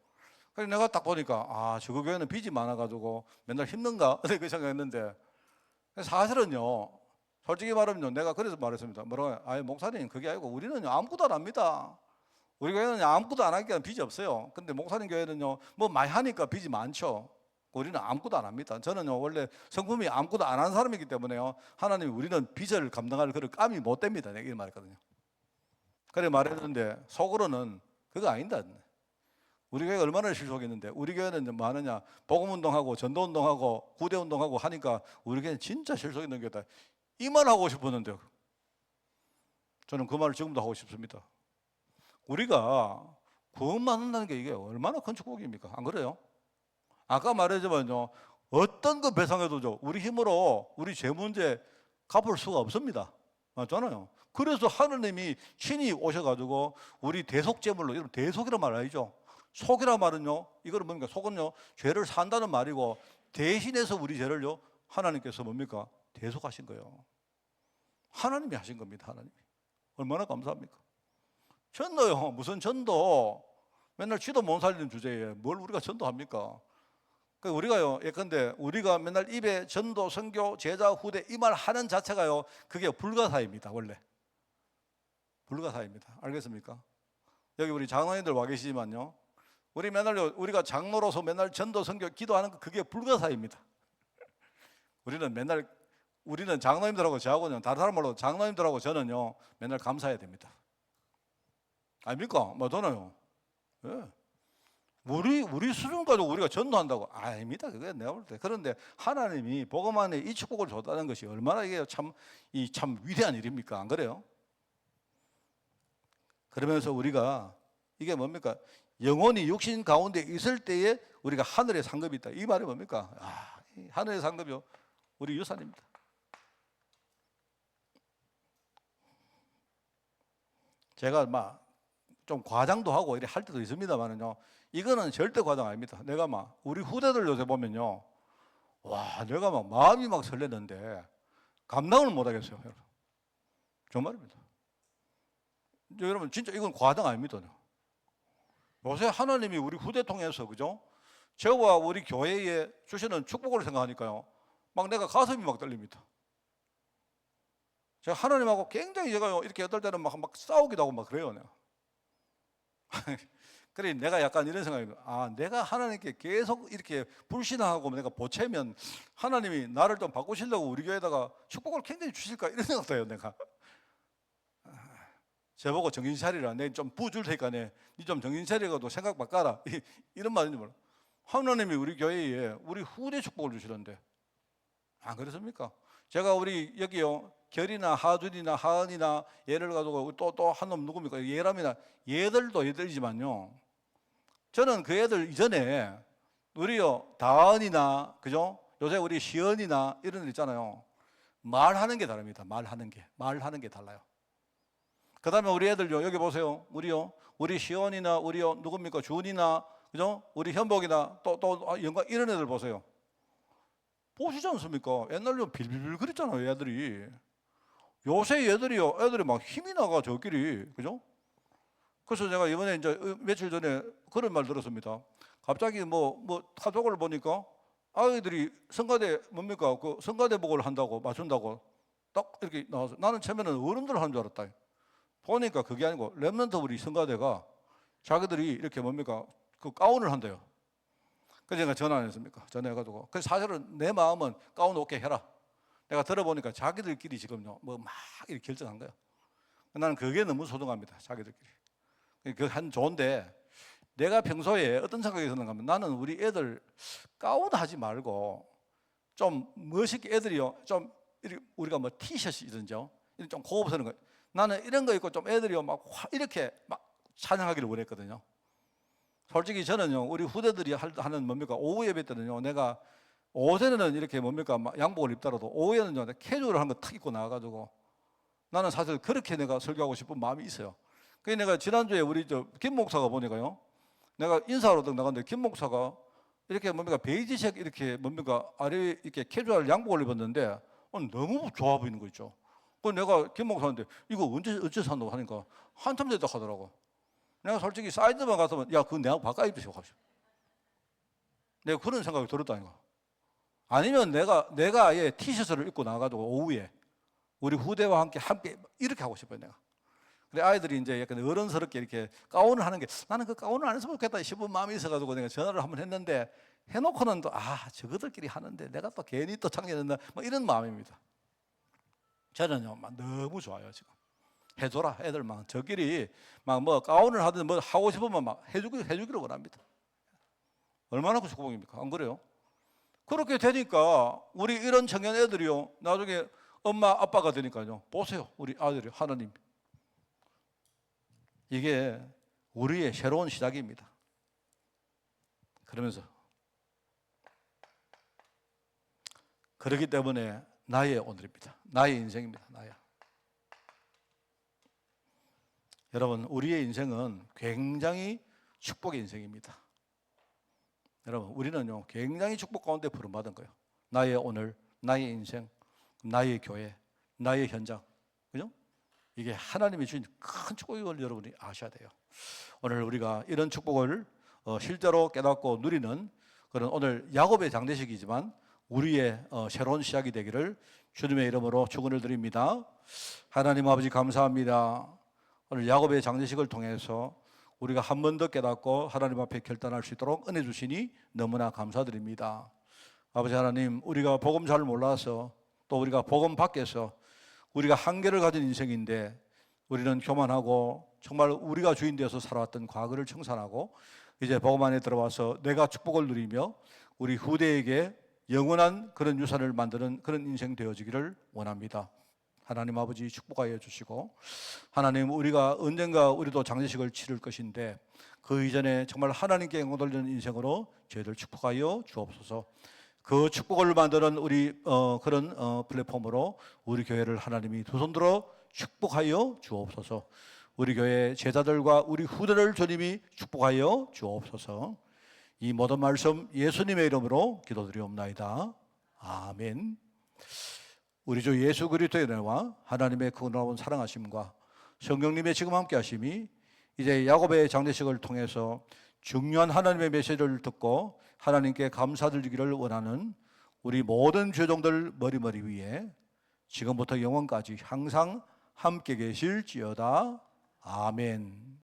그래서 내가 딱 보니까 저 교회는 빚이 많아가지고 맨날 힘든가? 그 생각했는데 사실은요, 솔직히 말하면요, 내가 그래서 말했습니다. 뭐라고? 목사님 그게 아니고 우리는 아무것도 안 합니다. 우리 교회는 아무것도 안 하니까 빚이 없어요. 근데 목사님 교회는요, 뭐 많이 하니까 빚이 많죠. 우리는 아무것도 안 합니다. 저는요, 원래 성품이 아무것도 안 하는 사람이기 때문에요, 하나님이 우리는 빚을 감당할 그런 감이 못 됩니다. 내가 이렇게 말했거든요. 그래 말했는데 속으로는 그거 아니다. 우리 교회가 얼마나 실속했는데 우리 교회는 뭐 하느냐, 복음운동하고 전도운동하고 구대운동하고 하니까 우리 교회는 진짜 실속 있는 교회다. 이 말 하고 싶었는데 저는 그 말을 지금도 하고 싶습니다. 우리가 구원만 한다는 게 이게 얼마나 큰 축복입니까? 안 그래요? 아까 말했지만요, 어떤 그 배상해도죠, 우리 힘으로 우리 죄 문제 갚을 수가 없습니다. 맞잖아요. 그래서 하느님이 친히 오셔가지고 우리 대속제물로, 여러분 대속이란 말 알죠? 속이란 말은요, 이거는 뭡니까? 속은요, 죄를 산다는 말이고 대신해서 우리 죄를요, 하나님께서 뭡니까? 대속하신 거예요. 하나님이 하신 겁니다. 하나님이. 얼마나 감사합니까? 전도요, 무슨 전도? 맨날 쥐도 못 살리는 주제에 뭘 우리가 전도합니까? 우리가요, 예컨대 우리가 맨날 입에 전도, 선교, 제자, 후대 이 말 하는 자체가요, 그게 불가사입니다. 원래 불가사입니다. 알겠습니까? 여기 우리 장로님들 와 계시지만요, 우리 맨날요, 우리가 장로로서 맨날 전도, 선교, 기도하는 거 그게 불가사입니다. 우리는 장로님들하고 저하고는 다른 사람 말로 장로님들하고 저는요 맨날 감사해야 됩니다. 아닙니까? 맞잖아요. 예. 우리 수준 가지고 우리가 전도한다고? 아닙니다. 그게 내가 볼 때. 그런데 하나님이 복음 안에 이 축복을 줬다는 것이 얼마나 이게 참 위대한 일입니까? 안 그래요? 그러면서 우리가 이게 뭡니까? 영혼이 육신 가운데 있을 때에 우리가 하늘의 상급이 있다. 이 말이 뭡니까? 하늘의 상급이요, 우리 유산입니다. 제가 막 좀 과장도 하고 이래 할 때도 있습니다만은요, 이거는 절대 과장 아닙니다. 내가 막 우리 후대들 요새 보면요, 와, 내가 막 마음이 막 설레는데 감당을 못 하겠어요, 여러분. 정말입니다. 여러분 진짜 이건 과장 아닙니다. 요새 하나님이 우리 후대 통해서, 그죠? 저와 우리 교회에 주시는 축복을 생각하니까요, 막 내가 가슴이 막 떨립니다. 제가 하나님하고 굉장히 제가 이렇게 어떨 때는 막 싸우기도 하고 막 그래요. 내가. 그래 내가 약간 이런 생각이, 내가 하나님께 계속 이렇게 불신하고 내가 보채면 하나님이 나를 좀 바꾸시려고 우리 교회에다가 축복을 굉장히 주실까, 이런 생각도 해요. 내가 저보고 정신 차리라, 내 좀 부줄 테니까 니 좀 정신 차리고 생각 바꿔라, 이런 말인지 몰라. 하나님이 우리 교회에 우리 후대 축복을 주시는데 안 그렇습니까? 제가 우리 여기요, 결이나 하준이나 하은이나 얘를 가지고 또 한 놈 누굽니까? 예람이나 얘들도 얘들이지만요, 저는 그 애들 이전에 우리요 다은이나, 그죠? 요새 우리 시연이나 이런 애 있잖아요, 말하는 게 다릅니다. 말하는 게 달라요. 그 다음에 우리 애들요, 여기 보세요. 우리 시연이나 우리요 누굽니까? 준이나, 그죠? 우리 현복이나 또 영광 이런 애들 보세요. 보시지 않습니까? 옛날에 빌빌빌 그랬잖아요, 애들이. 요새 애들이 막 힘이 나가, 저끼리. 그죠? 그래서 제가 이번에 이제 며칠 전에 그런 말 들었습니다. 갑자기 뭐 타족을 보니까 아이들이 성가대 뭡니까? 그 성가대복을 한다고, 맞춘다고 딱 이렇게 나와서, 나는 처음에는 어른들 하는 줄 알았다. 보니까 그게 아니고 렘넌트 우리 성가대가 자기들이 이렇게 뭡니까? 그 가운을 한대요. 그래서 제가 전화 안 했습니까? 전화해가지고. 그래서 사실은 내 마음은 가운 오케이 해라. 내가 들어보니까 자기들끼리 지금요, 뭐 막 이렇게 결정한 거예요. 나는 그게 너무 소중합니다. 자기들끼리. 그 한 좋은데, 내가 평소에 어떤 생각이 드는가 하면, 나는 우리 애들 가운 하지 말고 좀 멋있게 애들이요, 좀 우리가 뭐 티셔츠이든지요, 좀 고급스러운 거, 나는 이런 거 입고 좀 애들이요 막 이렇게 막 찬양하기를 원했거든요. 솔직히 저는요, 우리 후대들이 하는 뭡니까? 오후 예배 때는요, 내가 오전에는 이렇게 뭡니까 막 양복을 입더라도 오후에는 캐주얼을 한 거 탁 입고 나와가지고 나는 사실 그렇게 내가 설교하고 싶은 마음이 있어요. 그래서 내가 지난주에 우리 김 목사가 보니까요, 내가 인사하러 나갔는데 김 목사가 이렇게 뭡니까 베이지색 이렇게 뭡니까 아래 이렇게 캐주얼 양복을 입었는데 너무 좋아 보이는 거 있죠. 그래서 내가 김 목사한테 이거 언제 샀노 하니까 한참 됐다 하더라고. 내가 솔직히 사이즈만 갔으면 야 그거 내가 바꿔 입으시오 하시오. 내가 그런 생각이 들었다니까. 아니면 내가 아예 티셔츠를 입고 나가지고 오후에 우리 후대와 함께 이렇게 하고 싶어요 내가. 그래 아이들이 이제 약간 어른스럽게 이렇게 가운을 하는 게 나는 그 가운을 안 했으면 좋겠다 싶은 마음이 있어가지고 내가 전화를 한번 했는데 해놓고는 또 저거들끼리 하는데 내가 또 괜히 또 창피했나 뭐 이런 마음입니다. 저는요 막 너무 좋아요 지금. 해줘라 애들 막 저끼리 막 뭐 가운을 하든 뭐 하고 싶으면 막 해주기를 원합니다. 얼마나 그 축복입니까? 안 그래요? 그렇게 되니까 우리 이런 청년 애들이요 나중에 엄마 아빠가 되니까요 보세요 우리 아들이 하나님 이게 우리의 새로운 시작입니다. 그러면서 그렇기 때문에 나의 오늘입니다. 나의 인생입니다. 나야. 여러분 우리의 인생은 굉장히 축복의 인생입니다. 여러분 우리는요 굉장히 축복 가운데 부름받은 거예요. 나의 오늘, 나의 인생, 나의 교회, 나의 현장, 그죠? 이게 하나님이 주신 큰 축복을 여러분이 아셔야 돼요. 오늘 우리가 이런 축복을 실제로 깨닫고 누리는 그런 오늘 야곱의 장례식이지만 우리의 새로운 시작이 되기를 주님의 이름으로 축원을 드립니다. 하나님 아버지 감사합니다. 오늘 야곱의 장례식을 통해서 우리가 한 번 더 깨닫고 하나님 앞에 결단할 수 있도록 은혜 주시니 너무나 감사드립니다. 아버지 하나님 우리가 복음 잘 몰라서 또 우리가 복음 밖에서 우리가 한계를 가진 인생인데 우리는 교만하고 정말 우리가 주인 되어서 살아왔던 과거를 청산하고 이제 복음 안에 들어와서 내가 축복을 누리며 우리 후대에게 영원한 그런 유산을 만드는 그런 인생 되어지기를 원합니다. 하나님 아버지 축복하여 주시고 하나님 우리가 언젠가 우리도 장례식을 치를 것인데 그 이전에 정말 하나님께 영광 돌리는 인생으로 저희들 축복하여 주옵소서. 그 축복을 만드는 우리 그런 플랫폼으로 우리 교회를 하나님이 두 손 들어 축복하여 주옵소서. 우리 교회 제자들과 우리 후대를 주님이 축복하여 주옵소서. 이 모든 말씀 예수님의 이름으로 기도드리옵나이다. 아멘. 우리 주 예수 그리스도의 은혜와 하나님의 그 놀라운 사랑하심과 성령님의 지금 함께 하심이 이제 야곱의 장례식을 통해서 중요한 하나님의 메시지를 듣고 하나님께 감사드리기를 원하는 우리 모든 죄종들 머리 위에 지금부터 영원까지 항상 함께 계실지어다. 아멘.